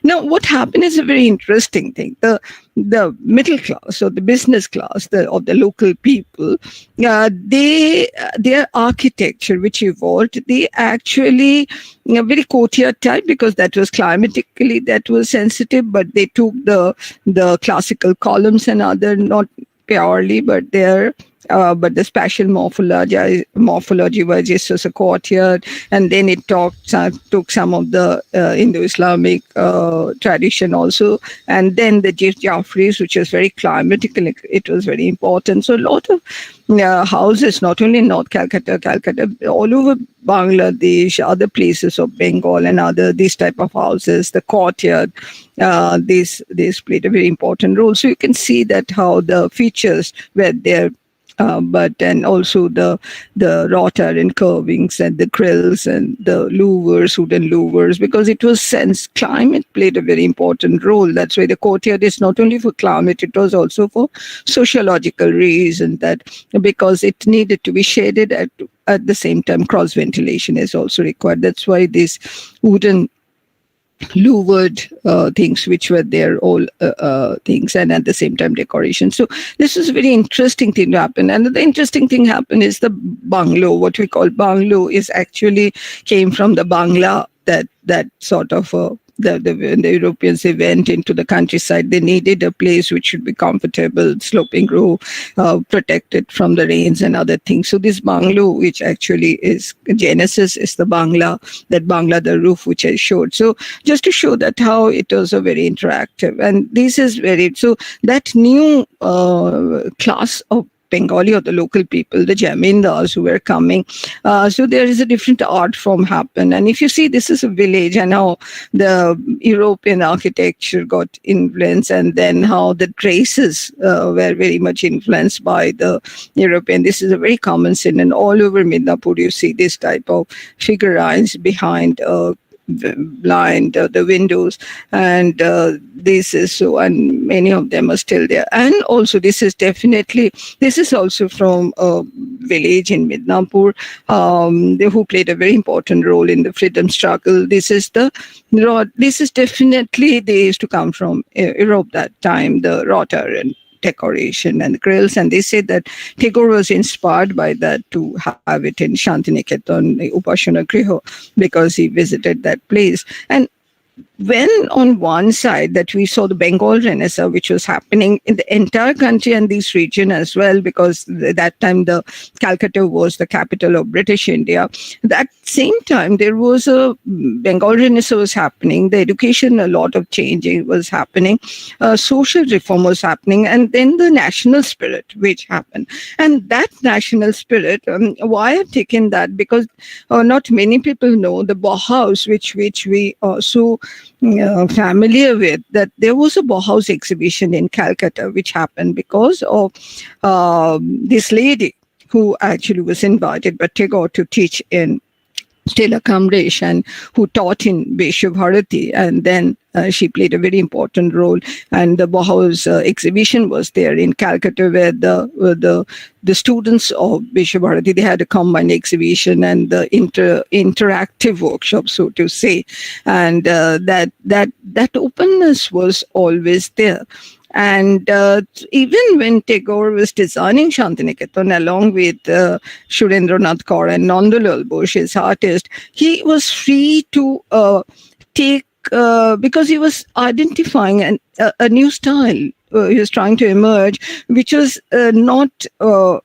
Now, what happened is a very interesting thing. The middle class or the business class of the local people, their architecture, which evolved, they actually very courtyard type, because that was climatically that was sensitive. But they took the classical columns and other, not purely, but but the spatial morphology was just as a courtyard, and then it took some of the Indo-Islamic tradition also, and then the Jaffris, which was very climatical, it was very important. So a lot of houses, not only in North Calcutta, all over Bangladesh, other places of Bengal and other these type of houses, the courtyard, this played a very important role. So you can see that how the features were there. And also the wrought iron carvings and the grills and the louvers, wooden louvers, because it was climate played a very important role. That's why the courtyard is not only for climate, it was also for sociological reason, that because it needed to be shaded at the same time, cross ventilation is also required. That's why these wooden louvered things which were there, all things, and at the same time decoration. So this is a very interesting thing to happen. And the interesting thing happened is the bungalow. What we call bungalow is actually came from the Bangla, that sort of when the Europeans, they went into the countryside, they needed a place which should be comfortable, sloping roof, protected from the rains and other things. So this bungalow, which actually is Genesis, is the Bangla, that Bangla, the roof which I showed. So just to show that how it was a very interactive, and this is very, so that new class of Bengali or the local people, the Jamindars who were coming. So there is a different art form happen. And if you see, this is a village, and how the European architecture got influence, and then how the traces were very much influenced by the European. This is a very common scene, and all over Midnapur you see this type of figurines behind blind the windows, and this is so, and many of them are still there. And also this is also from a village in Midnapur, who played a very important role in the freedom struggle. This is definitely, they used to come from Europe that time, the rotter and decoration and grills, and they said that Tagore was inspired by that to have it in Shantiniketan, Upasana Griha, because he visited that place. And when on one side that we saw the Bengal Renaissance, which was happening in the entire country and this region as well, because at that time the Calcutta was the capital of British India. That same time there was a Bengal Renaissance was happening, the education, a lot of change was happening, social reform was happening, and then the national spirit which happened. And that national spirit, why I've taken that, because not many people know the Bauhaus, which we so familiar with, that there was a Bauhaus exhibition in Calcutta which happened because of this lady who actually was invited by Tagore to teach in Stella Kamresh, and who taught in Bharati, and then she played a very important role. And the Bauhaus exhibition was there in Calcutta, where the students of Bharati, they had a combined exhibition and the interactive workshop, so to say, and that openness was always there. And even when Tagore was designing Shantiniketan along with Surendranath Kaur and Nandalal Bose, his artist, he was free to take, because he was identifying a new style. He was trying to emerge, which was not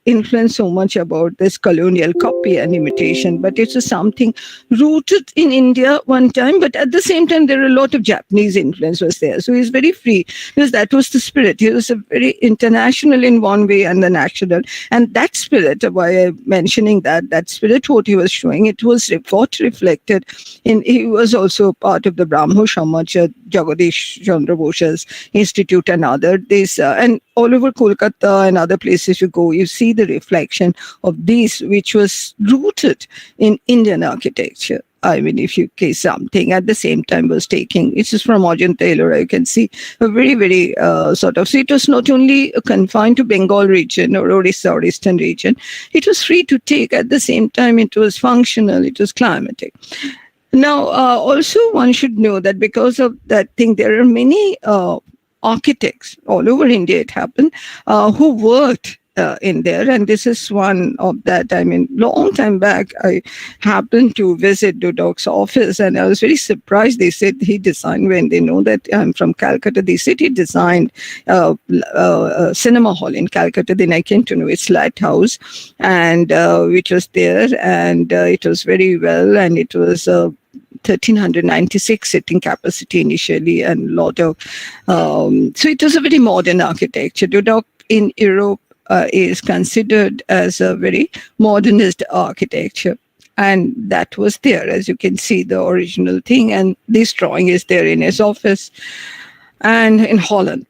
influenced so much about this colonial copy and imitation, but it was something rooted in India one time, but at the same time there are a lot of Japanese influence was there. So he's very free, because that was the spirit. He was a very international in one way and the national. And that spirit, why I'm mentioning that spirit, what he was showing, it was what reflected in, he was also part of the Brahmo Samaj, Jagadish Chandra Bose's Institute and other. This and all over Kolkata and other places you go, you see the reflection of this, which was rooted in Indian architecture. I mean, if you case something at the same time was taking, it's just from Ajanta Ellora, you can see a very, very sort of, so it was not only confined to Bengal region or Orissa or Eastern region, it was free to take. At the same time, it was functional, it was climatic. Now, also one should know that because of that thing, there are many architects all over India, it happened, who worked in there. And this is one of that. I mean, long time back, I happened to visit Dudok's office, and I was very surprised. They said he designed, when they know that I'm from Calcutta, they said he designed a cinema hall in Calcutta. Then I came to know it's Lighthouse, and which was there, and it was very well, and it was 1,396 sitting capacity initially, and a lot of so it was a very modern architecture. Dudok in Europe is considered as a very modernist architecture, and that was there, as you can see, the original thing. And this drawing is there in his office and in Holland.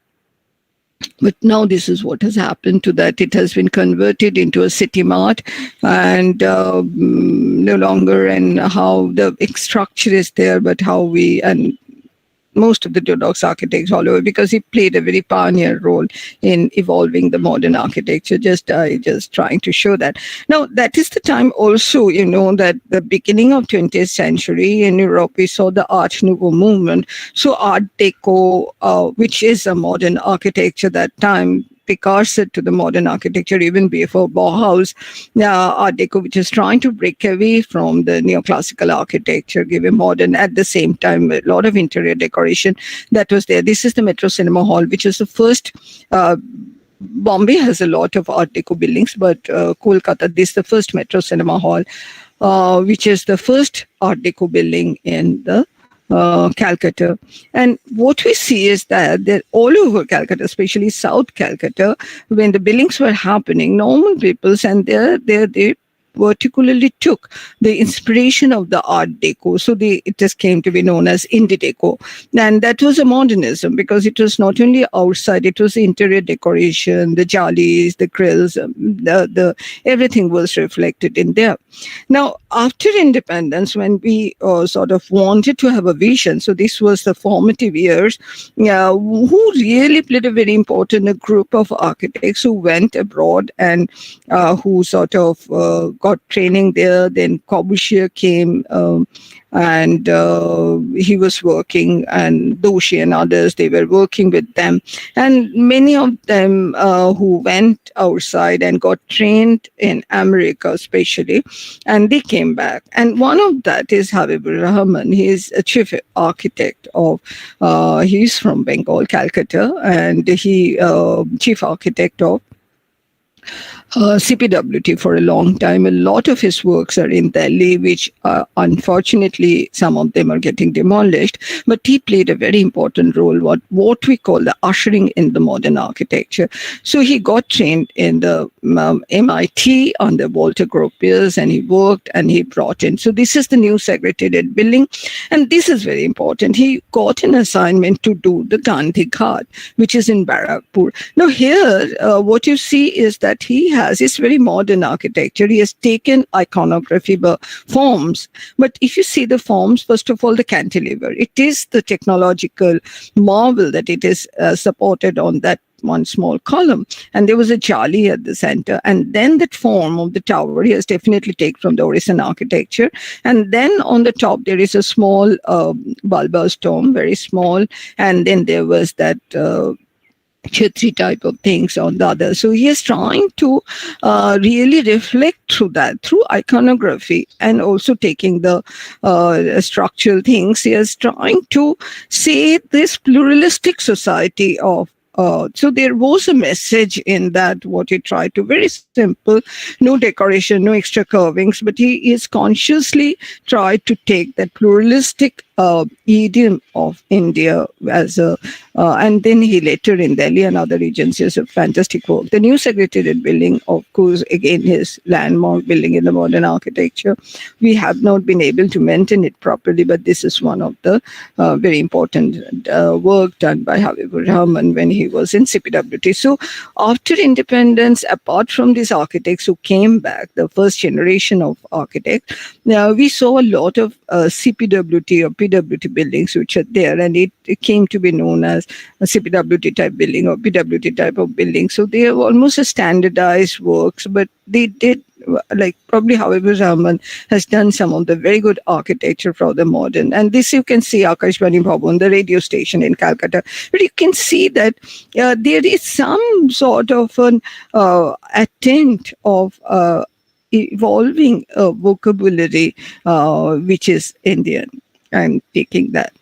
But now this is what has happened to that. It has been converted into a city mart, and no longer, and how the structure is there, but how we, and most of the Orthodox architects all over, because he played a very pioneer role in evolving the modern architecture. Just trying to show that. Now, that is the time also, that the beginning of 20th century in Europe, we saw the Art Nouveau movement. So Art Deco, which is a modern architecture that time, precursor to the modern architecture, even before Bauhaus, Art Deco, which is trying to break away from the neoclassical architecture, give a modern, at the same time, a lot of interior decoration that was there. This is the Metro Cinema Hall, which is the first. Bombay has a lot of Art Deco buildings, but Kolkata, this is the first Metro Cinema Hall, which is the first Art Deco building in the Calcutta. And what we see is that they're all over Calcutta, especially South Calcutta, when the buildings were happening, normal peoples, and they particularly took the inspiration of the Art Deco. So it just came to be known as Indie Deco. And that was a modernism, because it was not only outside, it was the interior decoration, the jalis, the grills, the everything was reflected in there. Now, after independence, when we sort of wanted to have a vision, so this was the formative years, who really played a very important group of architects who went abroad and who sort of got training there. Then Corbusier came, and he was working, and Doshi and others, they were working with them. And many of them who went outside and got trained in America especially, and they came back. And one of that is Habibur Rahman. He is a chief architect of, he's from Bengal, Calcutta, and he chief architect of CPWT for a long time. A lot of his works are in Delhi, which unfortunately some of them are getting demolished. But he played a very important role, what we call the ushering in the modern architecture. So he got trained in the MIT under Walter Gropius, and he worked and he brought in. So this is the new Secretariat building, and this is very important. He got an assignment to do the Gandhi Ghat, which is in Barakpur. Now here, what you see is that he has this very modern architecture. He has taken iconography forms. But if you see the forms, first of all, the cantilever, it is the technological marvel that it is supported on that one small column, and there was a jali at the center, and then that form of the tower he has definitely taken from the Orison architecture. And then on the top there is a small bulbous dome, very small, and then there was that Chhatri type of things on the other. So he is trying to really reflect through that, through iconography, and also taking the structural things. He is trying to say this pluralistic society of so there was a message in that, what he tried to, very simple, no decoration, no extra curvings, but he is consciously tried to take that pluralistic idiom of India as a, and then he later in Delhi and other regions has a fantastic work. The new Secretariat building, of course, again, his landmark building in the modern architecture. We have not been able to maintain it properly, but this is one of the very important work done by Habibur Rahman when he was in CPWT. So after independence, apart from these architects who came back, the first generation of architects, we saw a lot of CPWT or PWT buildings which are there, and it came to be known as a CPWT type building or PWT type of building. So they are almost a standardized works, but they did, like probably Habibur Rahman has done some of the very good architecture for the modern. And this you can see Akashvani Bhavan, the radio station in Calcutta. But you can see that there is some sort of an attempt of evolving vocabulary which is Indian. I'm taking that.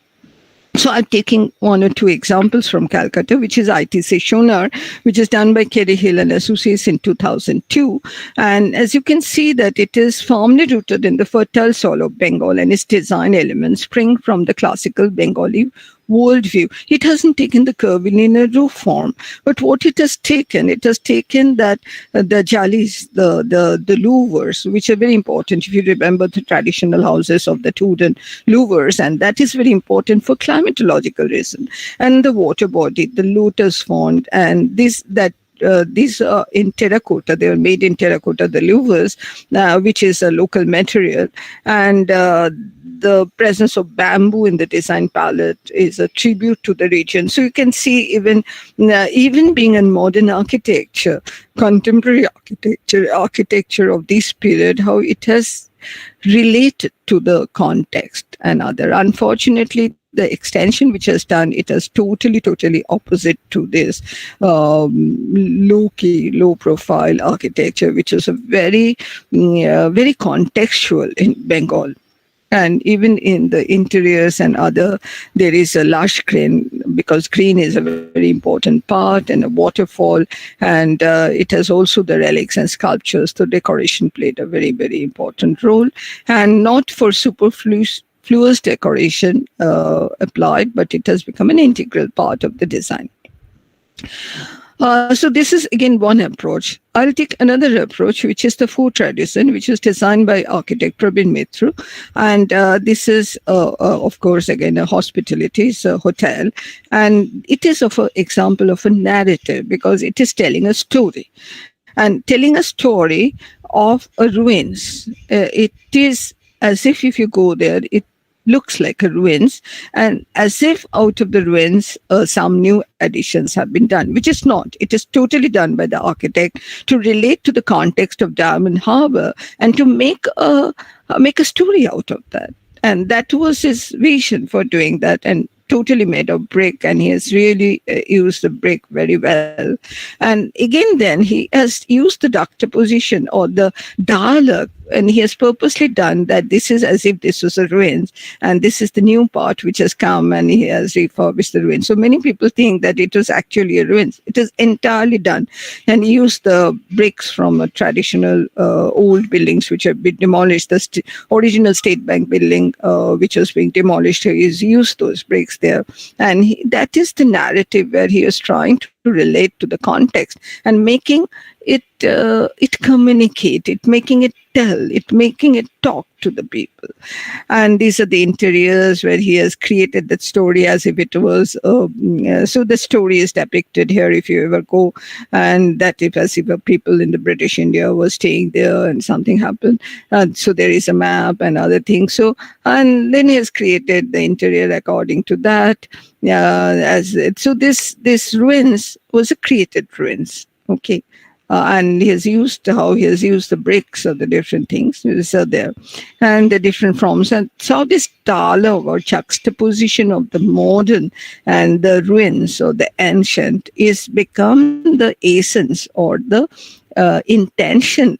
So I'm taking one or two examples from Calcutta, which is ITC Shonar, which is done by Kerry Hill and Associates in 2002. And as you can see that it is firmly rooted in the fertile soil of Bengal, and its design elements spring from the classical Bengali worldview. It hasn't taken the curvilinear roof form, but what it has taken that the jalis, the louvers, which are very important if you remember the traditional houses of the Tudor louvers, and that is very important for climatological reason. And the water body, the lotus font, and this that these are in terracotta. They were made in terracotta, the louvers, which is a local material. And the presence of bamboo in the design palette is a tribute to the region. So you can see even being in modern architecture, contemporary architecture of this period, how it has related to the context and other. Unfortunately, the extension which has done, it has totally opposite to this low profile architecture, which is a very contextual in Bengal. And even in the interiors and other, there is a lush green, because green is a very important part, and a waterfall. And it has also the relics and sculptures. So decoration played a very important role, and not for superfluous decoration applied, but it has become an integral part of the design. So this is again one approach. I'll take another approach, which is the food tradition, which is designed by architect Praveen Mitra. And this is, of course, again, a hospitality, it's a hotel. And it is of an example of a narrative, because it is telling a story. And telling a story of a ruins. It is as if you go there, it looks like a ruins, and as if out of the ruins some new additions have been done, which is not. It is totally done by the architect to relate to the context of Diamond Harbour and to make a story out of that. And that was his vision for doing that, and totally made of brick, and he has really used the brick very well. And again, then he has used the juxtaposition or the dialogue, and he has purposely done that this is as if this was a ruins, and this is the new part which has come, and he has refurbished the ruins. So many people think that it was actually a ruins. It is entirely done, and he used the bricks from a traditional old buildings which have been demolished. The original State Bank building, which was being demolished, he's used those bricks there, and that is the narrative where he is trying to relate to the context and making it communicate, it making it tell, it making it talk to the people. And these are the interiors where he has created that story as if it was so the story is depicted here if you ever go, and that if as if people in the British India were staying there and something happened, so there is a map and other things. So, and then he has created the interior according to that. So this ruins was a created ruins. Okay. And he has used the bricks of the different things are there, and the different forms. And so this dialogue or juxtaposition of the modern and the ruins or the ancient is become the essence or the intention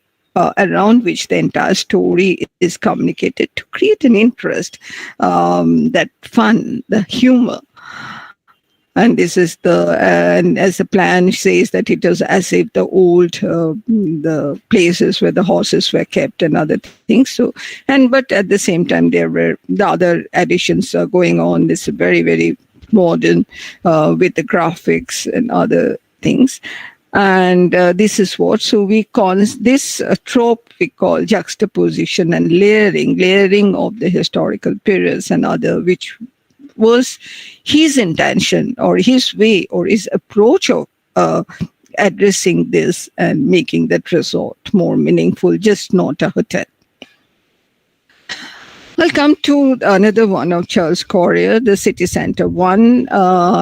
around which the entire story is communicated to create an interest, that fun, the humor. And this is and as the plan says, that it was as if the old, the places where the horses were kept and other things. So, but at the same time, there were the other additions going on. This is very modern with the graphics and other things. And this is what, so we call this trope, we call juxtaposition and layering of the historical periods and other, which was his intention or his way or his approach of addressing this and making that resort more meaningful, just not a hotel. I'll come to another one of Charles Correa, the city center one.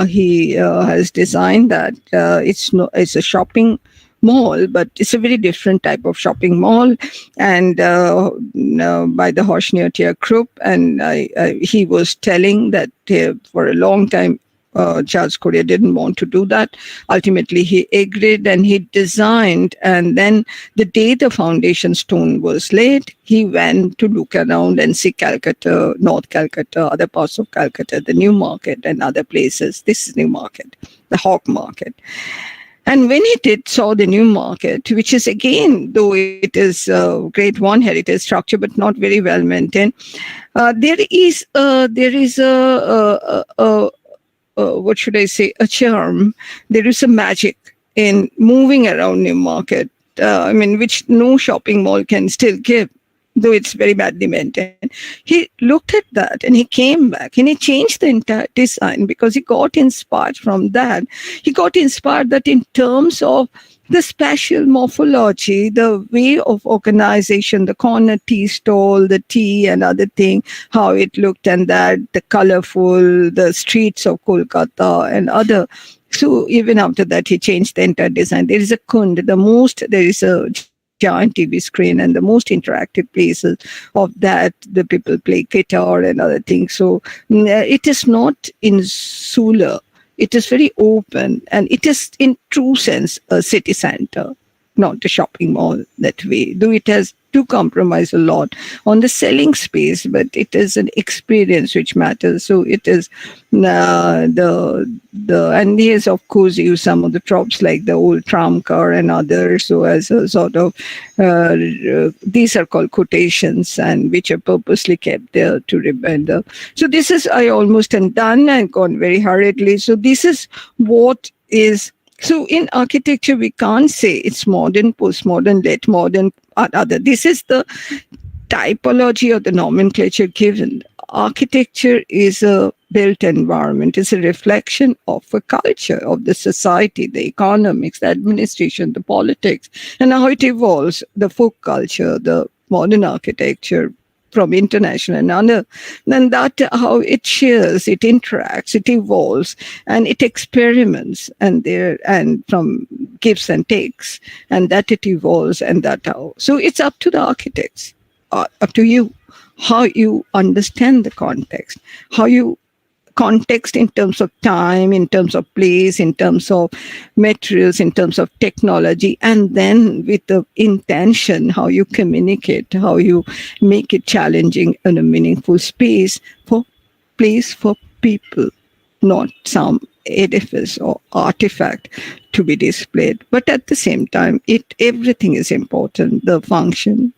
He has designed that it's a shopping mall, but it's a very different type of shopping mall, and by the Hoshniatia group. And he was telling that for a long time, Charles Correa didn't want to do that. Ultimately, he agreed and he designed. And then the day the foundation stone was laid, he went to look around and see Calcutta, North Calcutta, other parts of Calcutta, the New Market and other places. This is New Market, the Hawk Market. And when he saw the New Market, which is again, though it is a Grade 1 heritage structure, but not very well maintained, there is what should I say, a charm. There is a magic in moving around New Market, which no shopping mall can still give. though it's very badly maintained. He looked at that and he came back and he changed the entire design because he got inspired from that. He got inspired that in terms of the spatial morphology, the way of organization, the corner tea stall, the tea and other thing, how it looked, and that the colorful, the streets of Kolkata and other. So even after that, he changed the entire design. There is a kund, there is a giant TV screen and the most interactive places of that. The people play guitar and other things. So it is not insular. It is very open, and it is in true sense a city center, not a shopping mall that way. Though it has to compromise a lot on the selling space, but it is an experience which matters. So it is the and he has of course used some of the tropes like the old tram car and others. So as a sort of these are called quotations, and which are purposely kept there to remember. So this is I almost am done and gone very hurriedly. So this is what is. So in architecture, we can't say it's modern, postmodern, late modern, or other. This is the typology or the nomenclature given. Architecture is a built environment. It's a reflection of a culture, of the society, the economics, the administration, the politics, and how it evolves, the folk culture, the modern architecture, from international and other, then that how it shares, it interacts, it evolves, and it experiments, and from gives and takes, and that it evolves, and that how. So it's up to the architects, up to you, how you understand the context, how you context in terms of time, in terms of place, in terms of materials, in terms of technology, and then with the intention, how you communicate, how you make it challenging in a meaningful place for people, not some edifice or artifact to be displayed. But at the same time, everything is important: the function,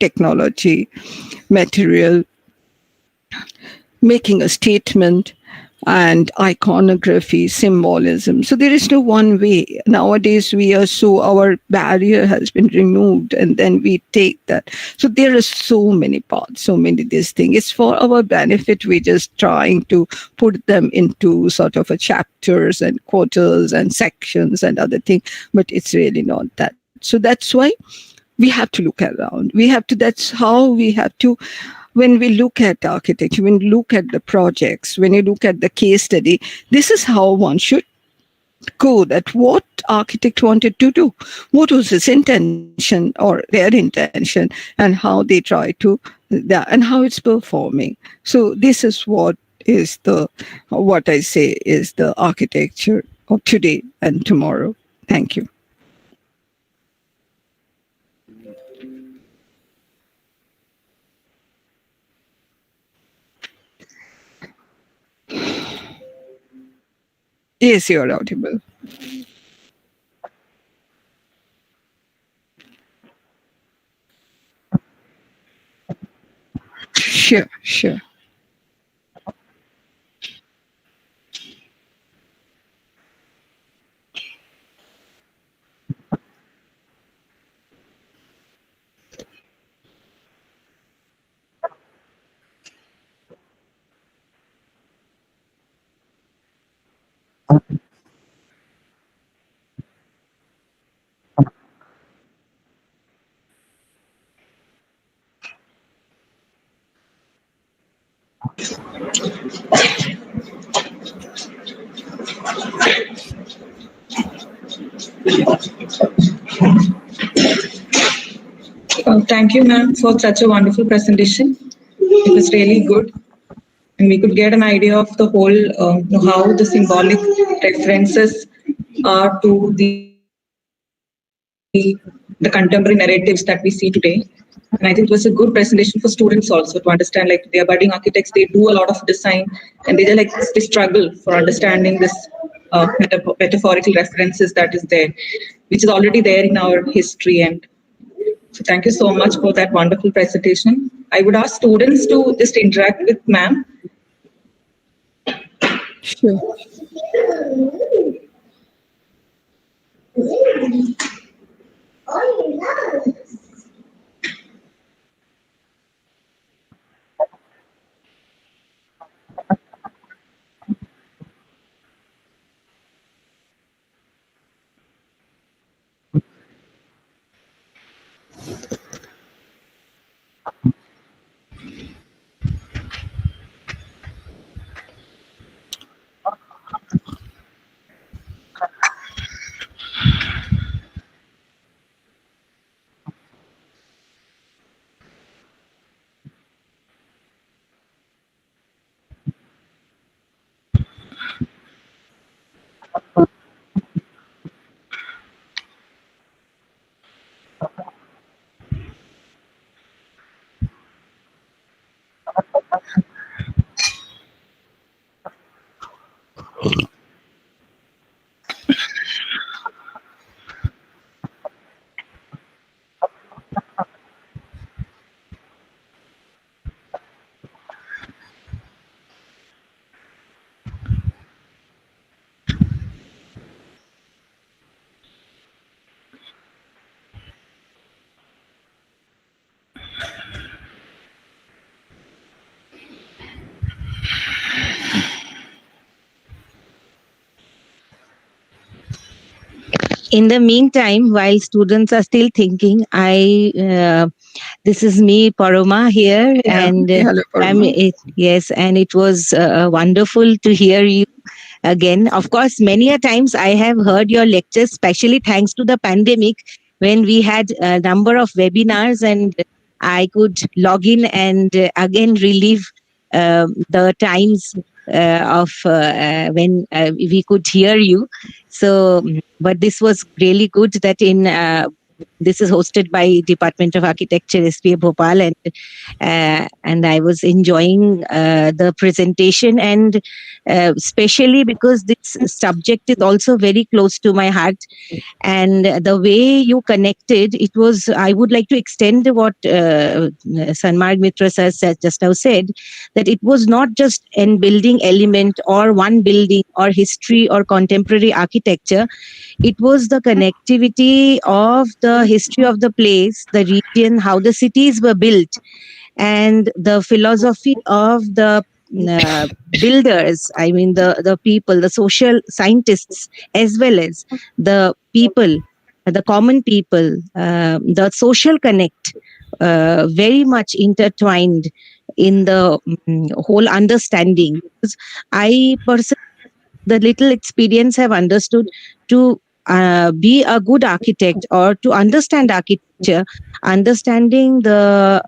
technology, material, making a statement, and iconography, symbolism. So there is no one way. Nowadays, our barrier has been removed, and then we take that. So there are so many parts, so many these things. It's for our benefit. We're just trying to put them into sort of a chapters and quarters and sections and other things, but it's really not that. So that's why we have to look around. That's how we have to. When we look at architecture, when you look at the projects, when you look at the case study, this is how one should go, that what architect wanted to do, what was his intention or their intention, and how they try to, and how it's performing. So this is what I say is the architecture of today and tomorrow. Thank you. Yes, you're audible. Sure, sure. Thank you, ma'am, for such a wonderful presentation. It was really good. And we could get an idea of the whole, how the symbolic references are to the contemporary narratives that we see today. And I think it was a good presentation for students also to understand, like they are budding architects, they do a lot of design, and they struggle for understanding this metaphorical references that is there, which is already there in our history. And so thank you so much for that wonderful presentation. I would ask students to just interact with ma'am. Sure. In the meantime, while students are still thinking, this is me, Paroma here, Yeah. and Hello, Parma. yes, and it was wonderful to hear you again. Of course, many a times I have heard your lectures, especially thanks to the pandemic when we had a number of webinars and I could log in and again relive the times when we could hear you. So, but this was really good that this is hosted by Department of Architecture, SPA Bhopal, and I was enjoying the presentation, and especially because this subject is also very close to my heart, and the way you connected it was, I would like to extend what Sanghamitra sir just now said, that it was not just an building element or one building or history or contemporary architecture. It was the connectivity of the history of the place, the region, how the cities were built, and the philosophy of the uh, builders, I mean the people, the social scientists, as well as the people, the common people, the social connect, very much intertwined in the whole understanding. Because I personally, the little experience have understood, to be a good architect or to understand architecture, understanding the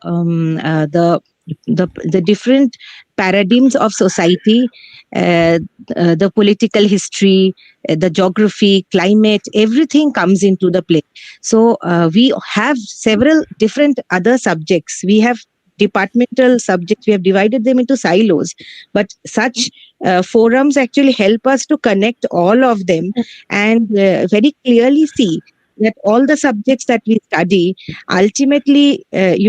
different paradigms of society, uh, the political history, the geography, climate, everything comes into the play. So we have several different other subjects. We have departmental subjects. We have divided them into silos, but such forums actually help us to connect all of them and very clearly see that all the subjects that we study ultimately, they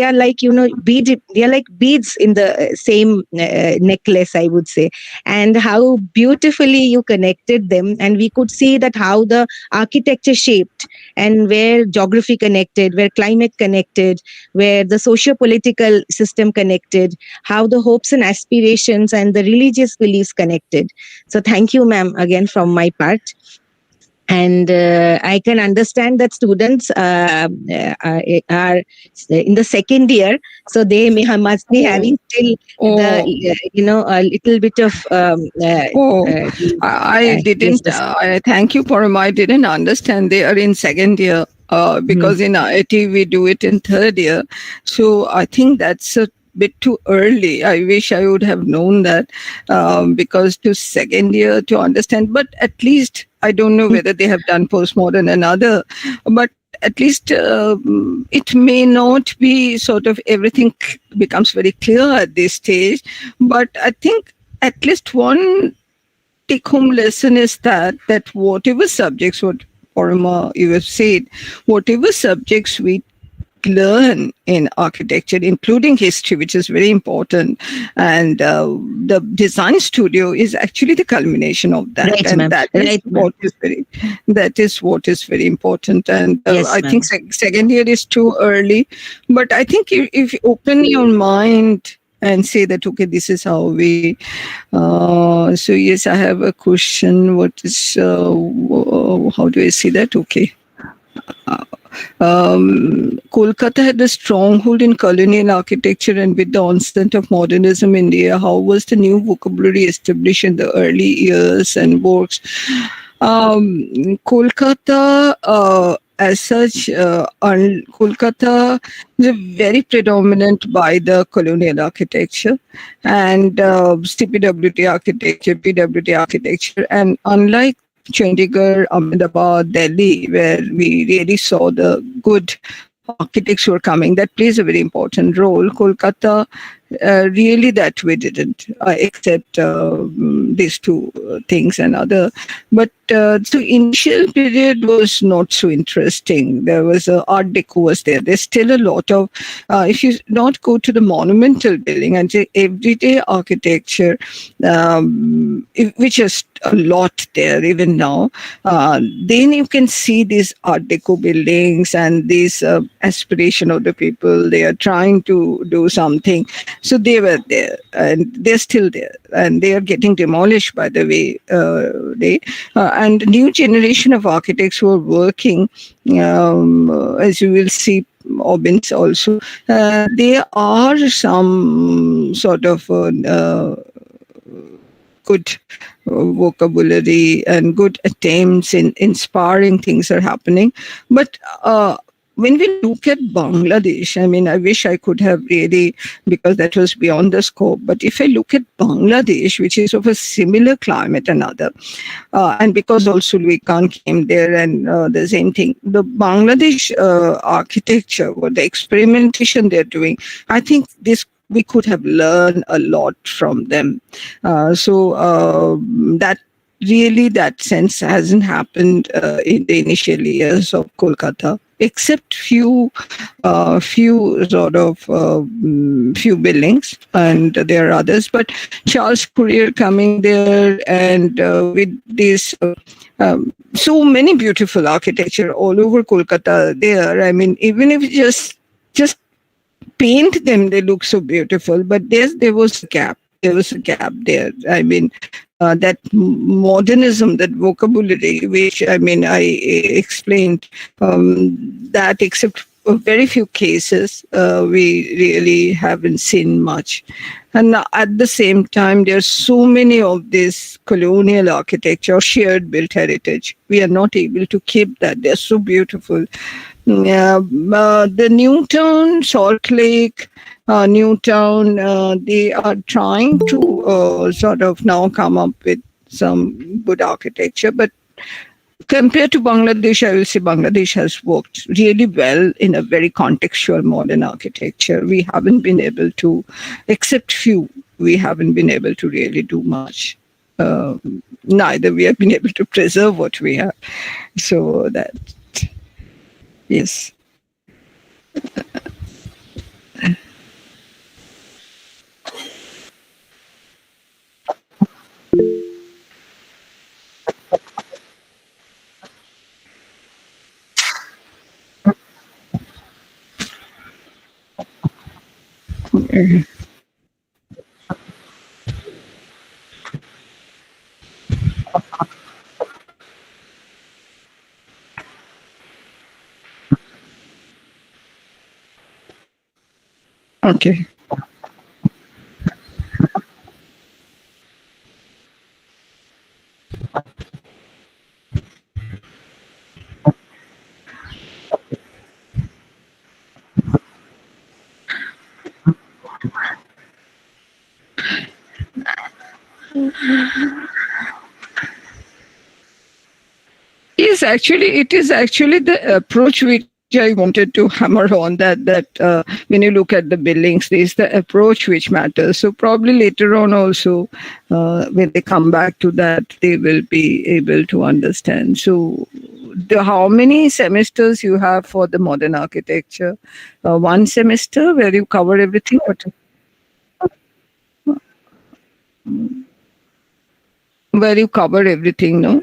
are like, they are like beads in the same necklace, I would say. And how beautifully you connected them, and we could see that how the architecture shaped, and where geography connected, where climate connected, where the socio-political system connected, how the hopes and aspirations and the religious beliefs connected. So thank you, ma'am, again from my part. And I can understand that students are in the second year, so they must be having still a little bit of Oh, I yes, didn't. Thank you, Param. I didn't understand they are in second year because in IIT we do it in third year. So I think that's a bit too early. I wish I would have known that because to second year to understand. But at least I don't know whether they have done postmodern and other. But at least it may not be sort of everything becomes very clear at this stage. But I think at least one take home lesson is that whatever subjects, what Parama you have said, whatever subjects we learn in architecture, including history, which is very important, and the design studio is actually the culmination of that, right, and ma'am. that is what is very important. And Yes, I ma'am. think second year is too early, but I think if you open your mind and say that okay, this is how we so yes, I have a question. What is how do I say that? Okay. Kolkata had a stronghold in colonial architecture, and with the onset of modernism in India, how was the new vocabulary established in the early years and works? Kolkata, as such, Kolkata is very predominant by the colonial architecture and CPWT architecture, PWT architecture, and unlike Chandigarh, Ahmedabad, Delhi, where we really saw the good architects who are coming. That plays a very important role. Kolkata, really that we didn't, except these two things and other. But so initial period was not so interesting. There was Art Deco was there. There's still a lot of, if you not go to the monumental building and say everyday architecture, which is a lot there even now, then you can see these Art Deco buildings and this aspiration of the people. They are trying to do something. So they were there and they're still there and they are getting demolished, by the way. And new generation of architects who are working, as you will see, Obbins also, there are some sort of good vocabulary and good attempts in inspiring things are happening. But when we look at Bangladesh, I mean, I wish I could have really, because that was beyond the scope. But if I look at Bangladesh, which is of a similar climate and other, and because also Louis Khan came there and the same thing, the Bangladesh architecture or the experimentation they're doing, I think this we could have learned a lot from them. That really, that sense hasn't happened in the initial years of Kolkata, except few sort of few buildings, and there are others. But Charles Courier coming there, and with this so many beautiful architecture all over Kolkata there. I mean, even if just paint them, they look so beautiful. But there was a gap. There was a gap there. I mean, that modernism, that vocabulary, which I mean, I explained, that except for very few cases, we really haven't seen much. And at the same time, there's so many of this colonial architecture, shared built heritage. We are not able to keep that. They're so beautiful. The Newtown, Salt Lake, Newtown, they are trying to sort of now come up with some good architecture. But compared to Bangladesh, I will say Bangladesh has worked really well in a very contextual modern architecture. We haven't been able to, except few, we haven't been able to really do much. Neither we have been able to preserve what we have. So that, yes. Okay. Yes, actually, it is actually the approach which I wanted to hammer on, that when you look at the buildings, there's the approach which matters. So probably later on also, when they come back to that, they will be able to understand. So how many semesters you have for the modern architecture? One semester where you cover everything? Where you cover everything, no?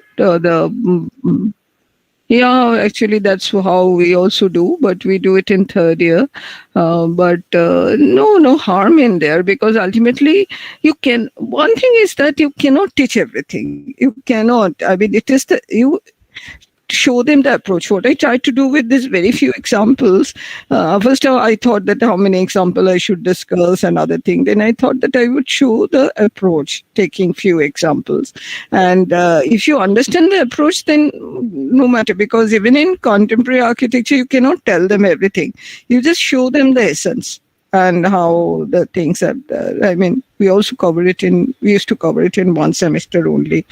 Yeah, actually, that's how we also do, but we do it in third year. But no harm in there, because ultimately you can. One thing is that you cannot teach everything. You cannot. I mean, it is show them the approach. What I tried to do with this very few examples, first I thought that how many examples I should discuss, another thing. Then I thought that I would show the approach, taking few examples. And if you understand the approach, then no matter, because even in contemporary architecture, you cannot tell them everything. You just show them the essence and how the things are. We used to cover it in one semester only.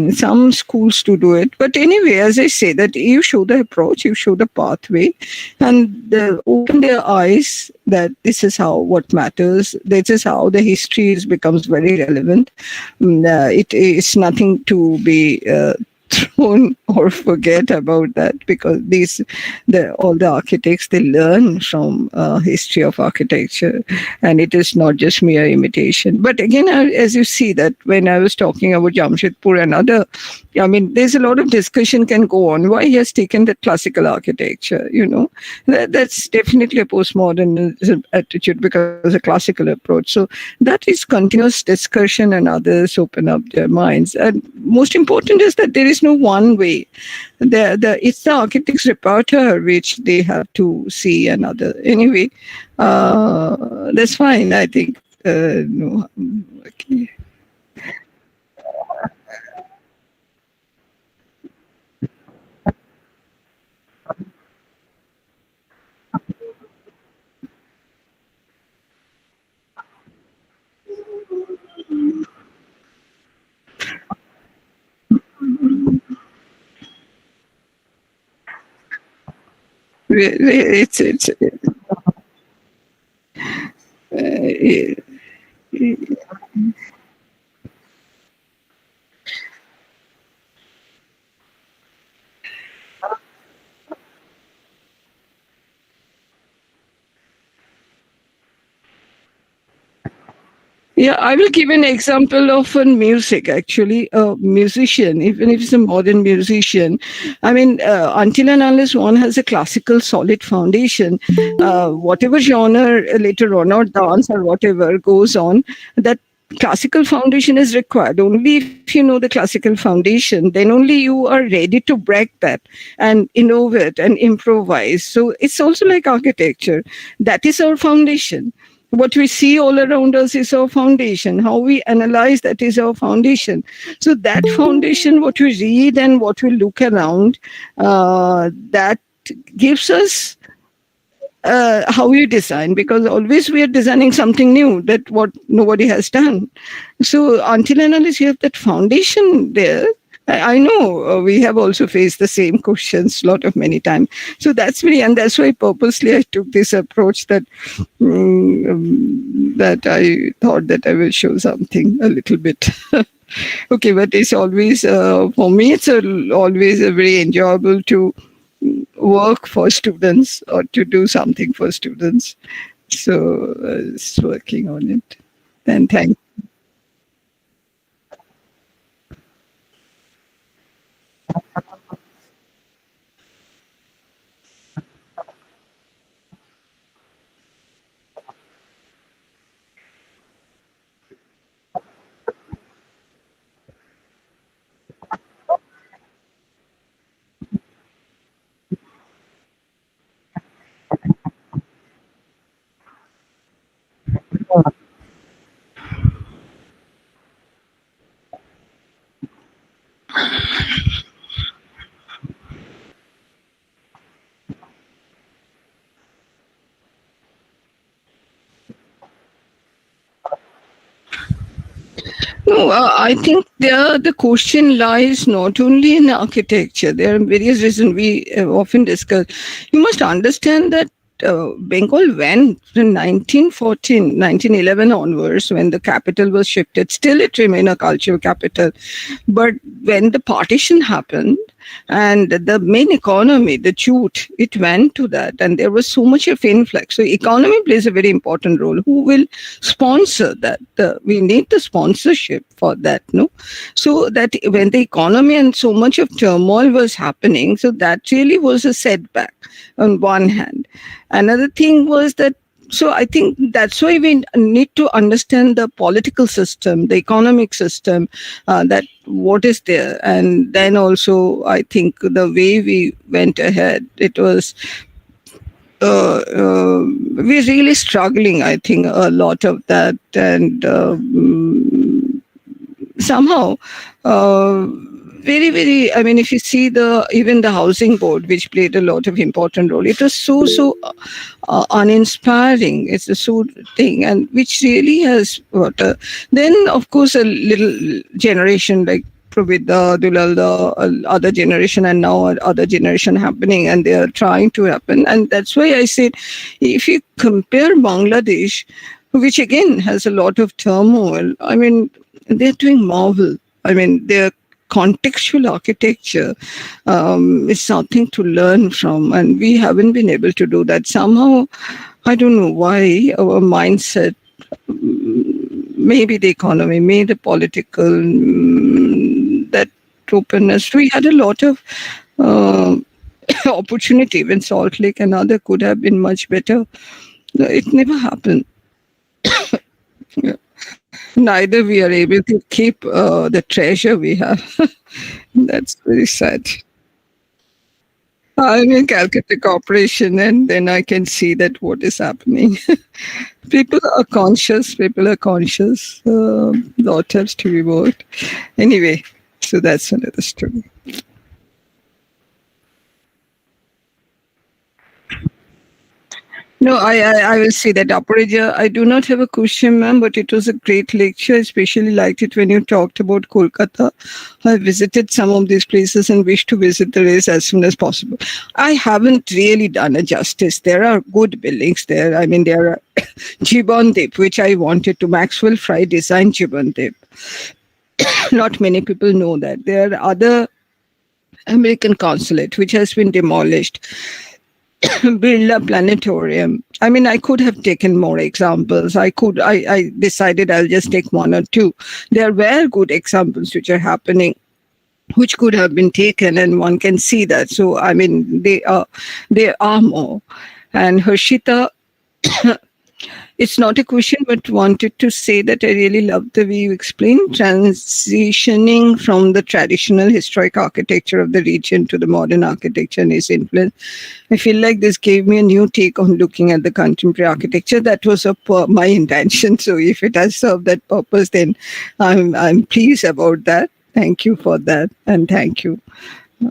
Some schools to do it, but anyway, as I say, that you show the approach, you show the pathway, and open their eyes that this is how what matters. This is how the history becomes very relevant. It is nothing to be thrown or forget about that, because all the architects, they learn from history of architecture, and it is not just mere imitation. But again, as you see that when I was talking about Jamshedpur and other, there's a lot of discussion can go on why he has taken that classical architecture. That's definitely a postmodern attitude, because a classical approach. So that is continuous discussion, and others open up their minds. And most important is that there is no one way. It's the architect's repertoire which they have to see, and other. Anyway, that's fine, I think. No, okay. It's Yeah, I will give an example of a music, actually. A musician, even if it's a modern musician, until and unless one has a classical solid foundation, whatever genre later on, or dance or whatever goes on, that classical foundation is required. Only if you know the classical foundation, then only you are ready to break that and innovate and improvise. So it's also like architecture. That is our foundation. What we see all around us is our foundation. How we analyze that is our foundation. So that foundation, what we read and what we look around, that gives us how we design, because always we are designing something new, that what nobody has done. So until and unless you have that foundation there, I know we have also faced the same questions many times. So that's why purposely I took this approach that that I thought that I will show something a little bit. Okay, but it's always, for me, it's always a very enjoyable to work for students or to do something for students. So it's working on it. And thank. No, I think the question lies not only in architecture. There are various reasons we often discuss. You must understand that Bengal went from 1914, 1911 onwards, when the capital was shifted. Still, it remained a cultural capital. But when the partition happened, and the main economy, the jute, it went to that, and there was so much of influx. So economy plays a very important role. Who will sponsor that? We need the sponsorship for that, no? So that when the economy and so much of turmoil was happening, so that really was a setback on one hand. Another thing was that So I think that's why we need to understand the political system, the economic system, that what is there. And then also, I think the way we went ahead, it was we're really struggling, I think, a lot of that. And somehow, uh, very, very, I mean, if you see even the housing board, which played a lot of important role, it was so uninspiring. It's a so thing, and which really has what. Then, of course, a little generation like Pravida, Dulalda, other generation, and now other generation happening, and they are trying to happen. And that's why I said, if you compare Bangladesh, which again has a lot of turmoil, I mean, they're doing marvel. I mean, their contextual architecture is something to learn from, and we haven't been able to do that. Somehow, I don't know why our mindset, maybe the economy, maybe the political, that openness. We had a lot of uh, opportunity when Salt Lake and other could have been much better. It never happened. Yeah. Neither we are able to keep the treasure we have. That's very sad. I'm in Calcutta Corporation, and then I can see that what is happening. People are conscious. People are conscious. Lot has to be worked. Anyway, so that's another story. No, I will say that Aparaja, I do not have a question, ma'am, but it was a great lecture. I especially liked it when you talked about Kolkata. I visited some of these places and wish to visit the rest as soon as possible. I haven't really done a justice. There are good buildings there. I mean, there are Jibondip, which I wanted to. Maxwell Fry designed Jibondip. Not many people know that. There are other American consulate, which has been demolished. Birla Planetarium. I mean, I could have taken more examples. I decided I'll just take one or two. There were good examples which are happening, which could have been taken, and one can see that. So, I mean, there are more. And Harshita, it's not a question, but wanted to say that I really love the way you explained transitioning from the traditional historic architecture of the region to the modern architecture and its influence. I feel like this gave me a new take on looking at the contemporary architecture. That was my intention. So if it has served that purpose, then I'm pleased about that. Thank you for that, and thank you.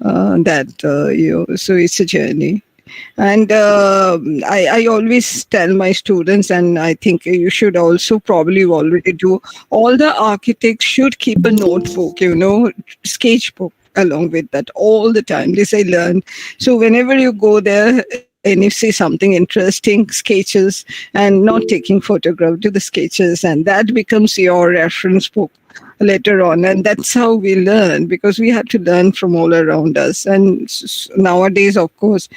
So it's a journey. And I always tell my students, and I think you should also probably already do, all the architects should keep a notebook, sketchbook along with that all the time. This I learned. So whenever you go there and you see something interesting, sketches, and not taking photograph, do the sketches, and that becomes your reference book later on. And that's how we learn, because we have to learn from all around us. And nowadays, of course,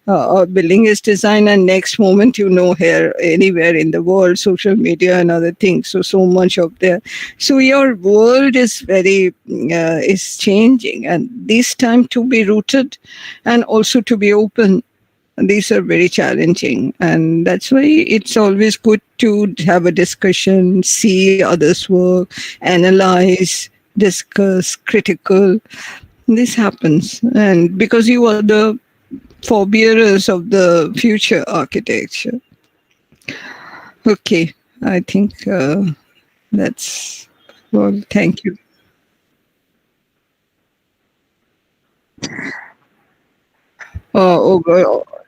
our building is designed, and next moment, here, anywhere in the world, social media and other things. So much of there. So your world is is changing, and this time to be rooted and also to be open. These are very challenging, and that's why it's always good to have a discussion, see others' work, analyze, discuss, critical. This happens, and because you are the forebearers of the future architecture. Okay, I think that's well. Thank you.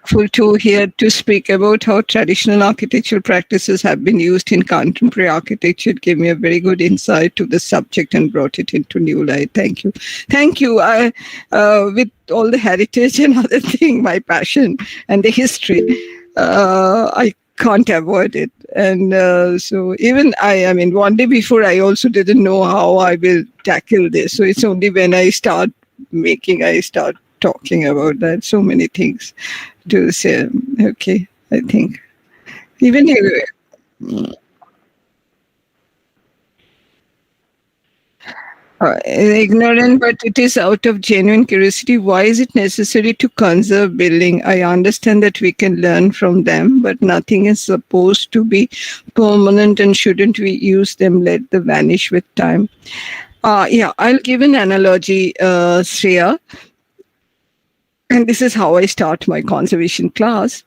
Full to here to speak about how traditional architectural practices have been used in contemporary architecture. It gave me a very good insight to the subject and brought it into new light. Thank you. Thank you. With all the heritage and other thing, my passion and the history, I can't avoid it. And so even I mean, one day before, I also didn't know how I will tackle this. So it's only when I start talking about that. So many things to say. Okay, I think. Even you, Ignorant, but it is out of genuine curiosity. Why is it necessary to conserve building? I understand that we can learn from them, but nothing is supposed to be permanent, and shouldn't we use them, let them vanish with time? Yeah, I'll give an analogy, Shreya, and this is how I start my conservation class.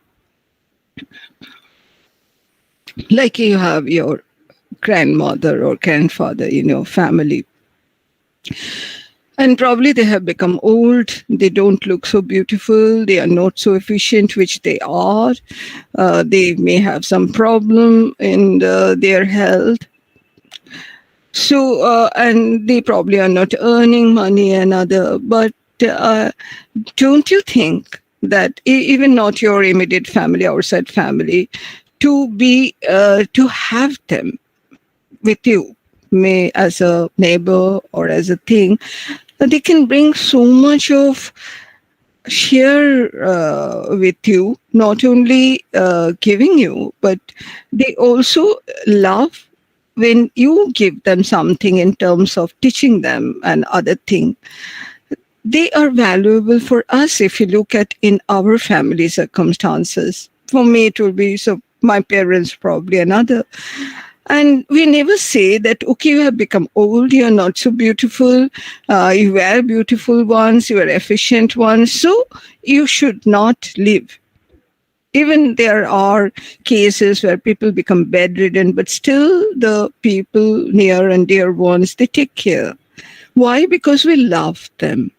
Like you have your grandmother or grandfather in your family, and probably they have become old. They don't look so beautiful. They are not so efficient, which they are. They may have some problem in their health. So, and they probably are not earning money and other. But don't you think that even not your immediate family, outside family, to have them with you, may as a neighbor or as a thing, they can bring so much of share with you, not only giving you, but they also love when you give them something in terms of teaching them and other thing. They are valuable for us if you look at in our family circumstances. For me, it will be so my parents, probably another. And we never say that, okay, you have become old, you're not so beautiful, you were beautiful once, you were efficient once, so you should not live. Even there are cases where people become bedridden, but still the people near and dear ones, they take care. Why? Because we love them.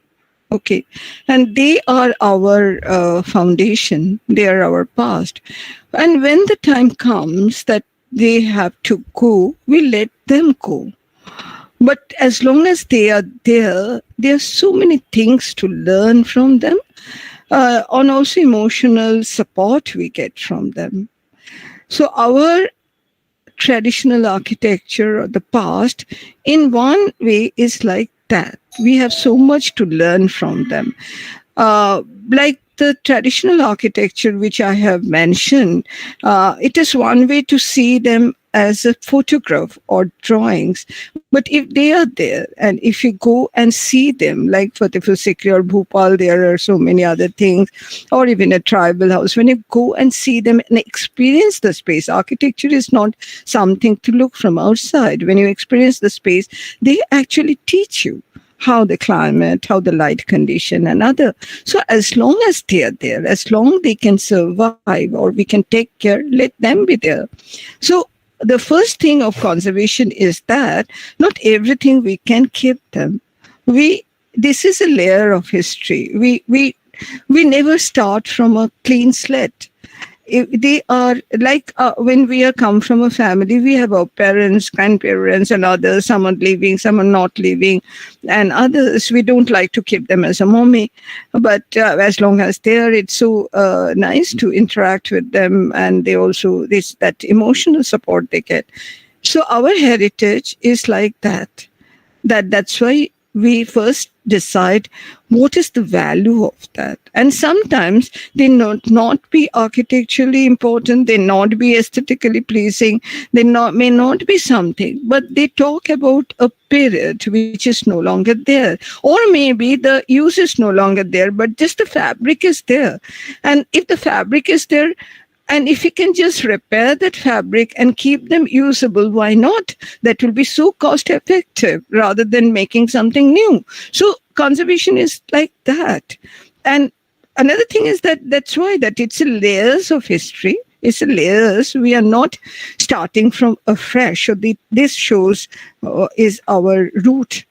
Okay. And they are our foundation. They are our past. And when the time comes that they have to go, we let them go. But as long as they are there are so many things to learn from them, and also emotional support we get from them. So our traditional architecture of the past, in one way, is like that. We have so much to learn from them. Like the traditional architecture which I have mentioned, it is one way to see them as a photograph or drawings. But if they are there, and if you go and see them, like Fatehpur Sikri or Bhopal, there are so many other things, or even a tribal house, when you go and see them and experience the space, architecture is not something to look from outside. When you experience the space, they actually teach you how the climate, how the light condition and other. So as long as they are there, as long they can survive or we can take care, let them be there. So the first thing of conservation is that not everything we can keep them. This is a layer of history. We never start from a clean slate. They are like when we are come from a family, we have our parents, grandparents, and others. Some are living, some are not living, and others we don't like to keep them as a mommy. But as long as they are, it's so nice to interact with them, and they also that emotional support they get. So our heritage is like that. That's why we first decide what is the value of that. And sometimes they not be architecturally important, they not be aesthetically pleasing, they may not be something, but they talk about a period which is no longer there. Or maybe the use is no longer there, but just the fabric is there. And if the fabric is there, and if you can just repair that fabric and keep them usable, why not? That will be so cost effective rather than making something new. So conservation is like that. And another thing is that's why that it's a layers of history. It's a layers. We are not starting from afresh. So this shows is our root.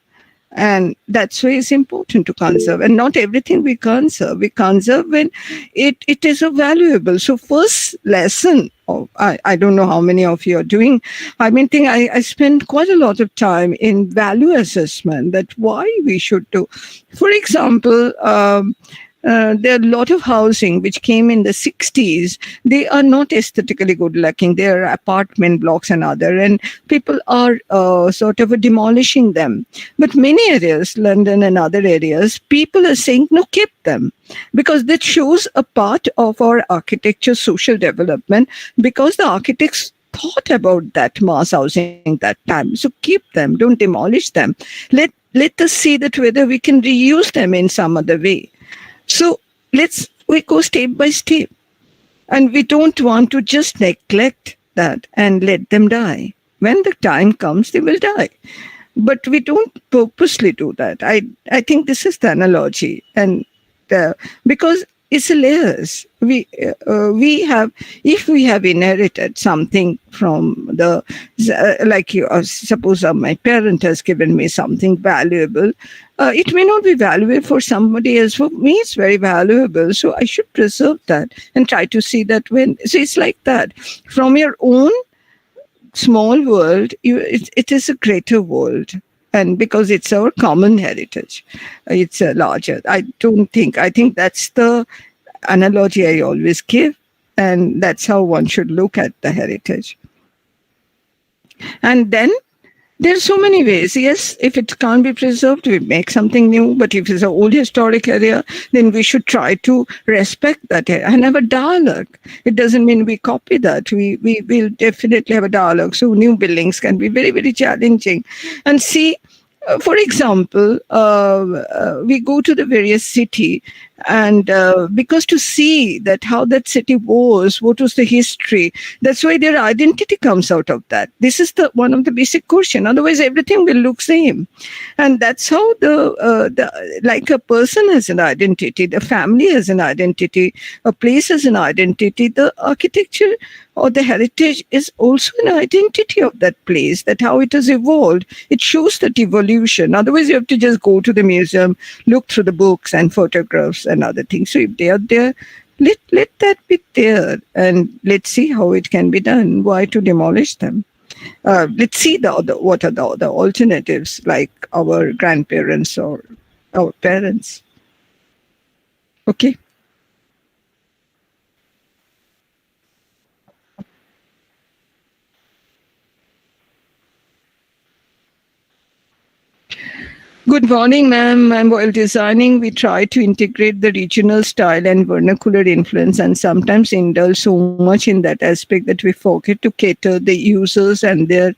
And that's why it's important to conserve. And not everything we conserve. We conserve when it is a valuable. So first lesson, I don't know how many of you are doing. I spend quite a lot of time in value assessment, that why we should do. For example, there are a lot of housing which came in the 60s. They are not aesthetically good looking. They are apartment blocks and other, and people are sort of demolishing them. But many areas, London and other areas, people are saying, no, keep them. Because that shows a part of our architecture social development, because the architects thought about that mass housing that time. So keep them, don't demolish them. Let us see that whether we can reuse them in some other way. So we go step by step. And we don't want to just neglect that and let them die. When the time comes, they will die. But we don't purposely do that. I think this is the analogy. And because it's layers. We have, if we have inherited something from the, like you, suppose my parent has given me something valuable, it may not be valuable for somebody else. For me, it's very valuable. So I should preserve that and try to see that so it's like that. From your own small world, it is a greater world. And because it's our common heritage, it's a larger. I think that's the analogy I always give. And that's how one should look at the heritage. And then there's so many ways. Yes, if it can't be preserved, we make something new. But if it's an old historic area, then we should try to respect that area and have a dialogue. It doesn't mean we copy that. We will definitely have a dialogue. So new buildings can be very, very challenging. And see, for example, we go to the various city, and because to see that how that city was, what was the history, that's why their identity comes out of that. This is the one of the basic question. Otherwise, everything will look same, and that's how the like a person has an identity, the family has an identity, a place has an identity. The architecture or the heritage is also an identity of that place, that how it has evolved. It shows that evolution. Otherwise, you have to just go to the museum, look through the books and photographs and other things. So if they are there, let that be there, and let's see how it can be done. Why to demolish them? Let's see what are the other alternatives, like our grandparents or our parents. Okay. Good morning, ma'am. And while designing, we try to integrate the regional style and vernacular influence, and sometimes indulge so much in that aspect that we forget to cater the users and their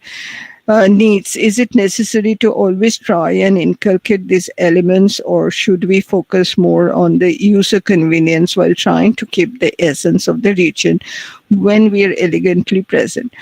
needs. Is it necessary to always try and inculcate these elements, or should we focus more on the user convenience while trying to keep the essence of the region when we are elegantly present?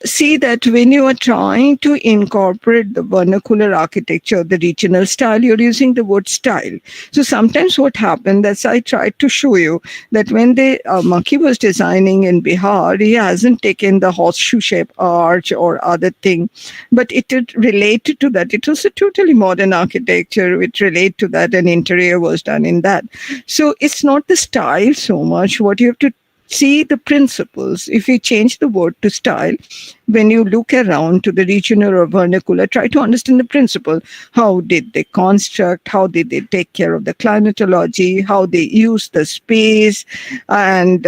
See that when you are trying to incorporate the vernacular architecture, the regional style, you're using the word style. So sometimes what happened, as I tried to show you, that when the Maki was designing in Bihar, he hasn't taken the horseshoe shape arch or other thing, but it related to that. It was a totally modern architecture. It related to that, and interior was done in that. So it's not the style so much. What you have to see the principles. If you change the word to style, when you look around to the regional or vernacular, try to understand the principle. How did they construct? How did they take care of the climatology? How they use the space, and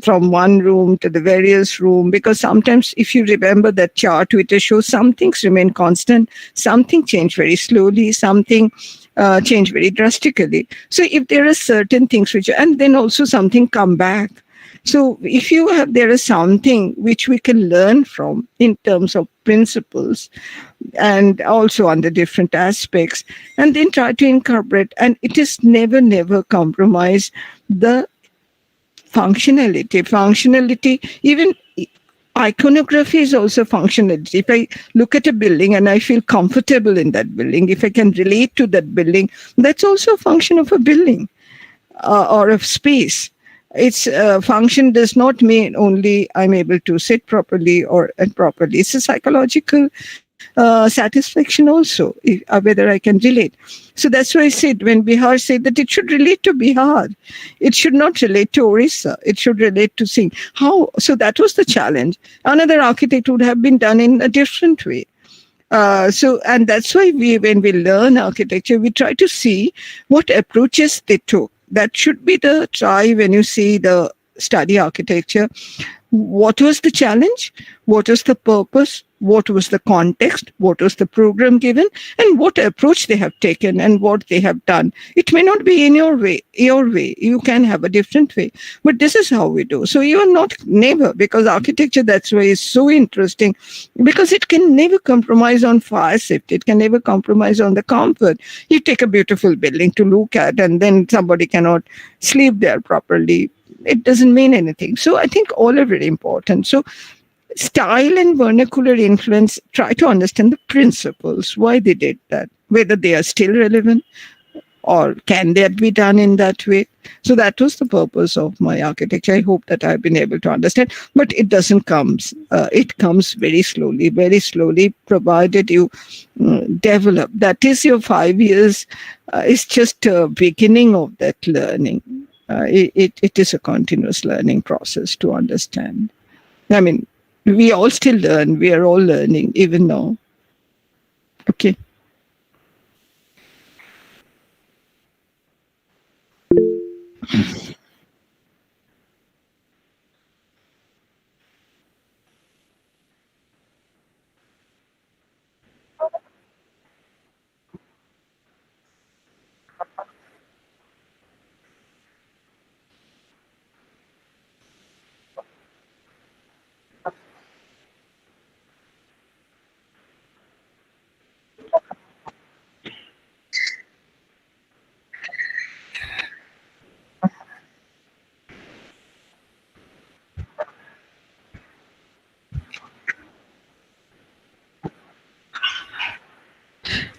from one room to the various room? Because sometimes, if you remember that chart, it shows some things remain constant, something change very slowly, something change very drastically. So if there are certain things which, and then also something come back. So if there is something which we can learn from in terms of principles and also on the different aspects, and then try to incorporate, and it is never compromise the functionality. Even iconography is also functionality. If I look at a building and I feel comfortable in that building, if I can relate to that building, that's also a function of a building or of space. Its function does not mean only I'm able to sit properly and properly. It's a psychological satisfaction also, whether I can relate. So that's why I said, when Bihar said that it should relate to Bihar, it should not relate to Orissa. It should relate to Singh. How? So that was the challenge. Another architect would have been done in a different way. And that's why when we learn architecture, we try to see what approaches they took. That should be the try when you see the study architecture. what was the challenge, what was the purpose, what was the context, what was the program given, and what approach they have taken and what they have done. It may not be in your way. You can have a different way, but this is how we do. So you are not never, because architecture, that's why is so interesting, because it can never compromise on fire safety. It can never compromise on the comfort. You take a beautiful building to look at, and then somebody cannot sleep there properly. It doesn't mean anything. So I think all are very important. So style and vernacular influence, try to understand the principles, why they did that, whether they are still relevant or can that be done in that way. So that was the purpose of my architecture. I hope that I've been able to understand, but it doesn't come. It comes very slowly, provided you develop. That is your 5 years. It's just a beginning of that learning. It is a continuous learning process to understand. I mean, we all still learn. We are all learning, even now. Okay.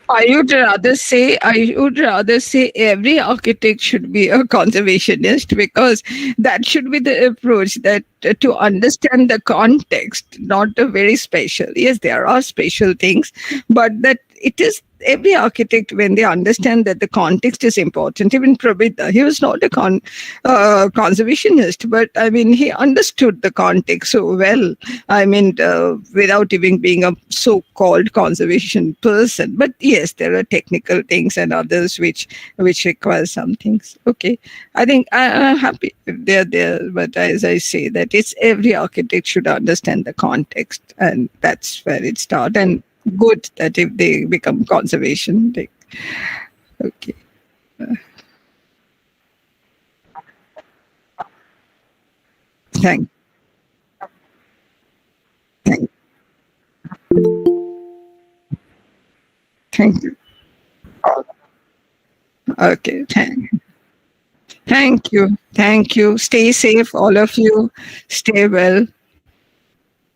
I would rather say every architect should be a conservationist, because that should be the approach, that to understand the context, not a very special. Yes, there are special things, but that it is every architect, when they understand that the context is important. Even Prabita, he was not a conservationist, but I mean, he understood the context so well. I mean, without even being a so-called conservation person. But yes, there are technical things and others which require some things. Okay, I think I'm happy if they're there. But as I say, that it's every architect should understand the context, and that's where it starts. And good that if they become conservation, okay. Thank, thank, thank you. Okay, thank you. Stay safe, all of you. Stay well.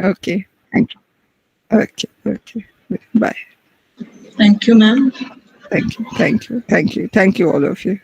Okay, thank you. Okay. Bye. Thank you, ma'am. Thank you, all of you.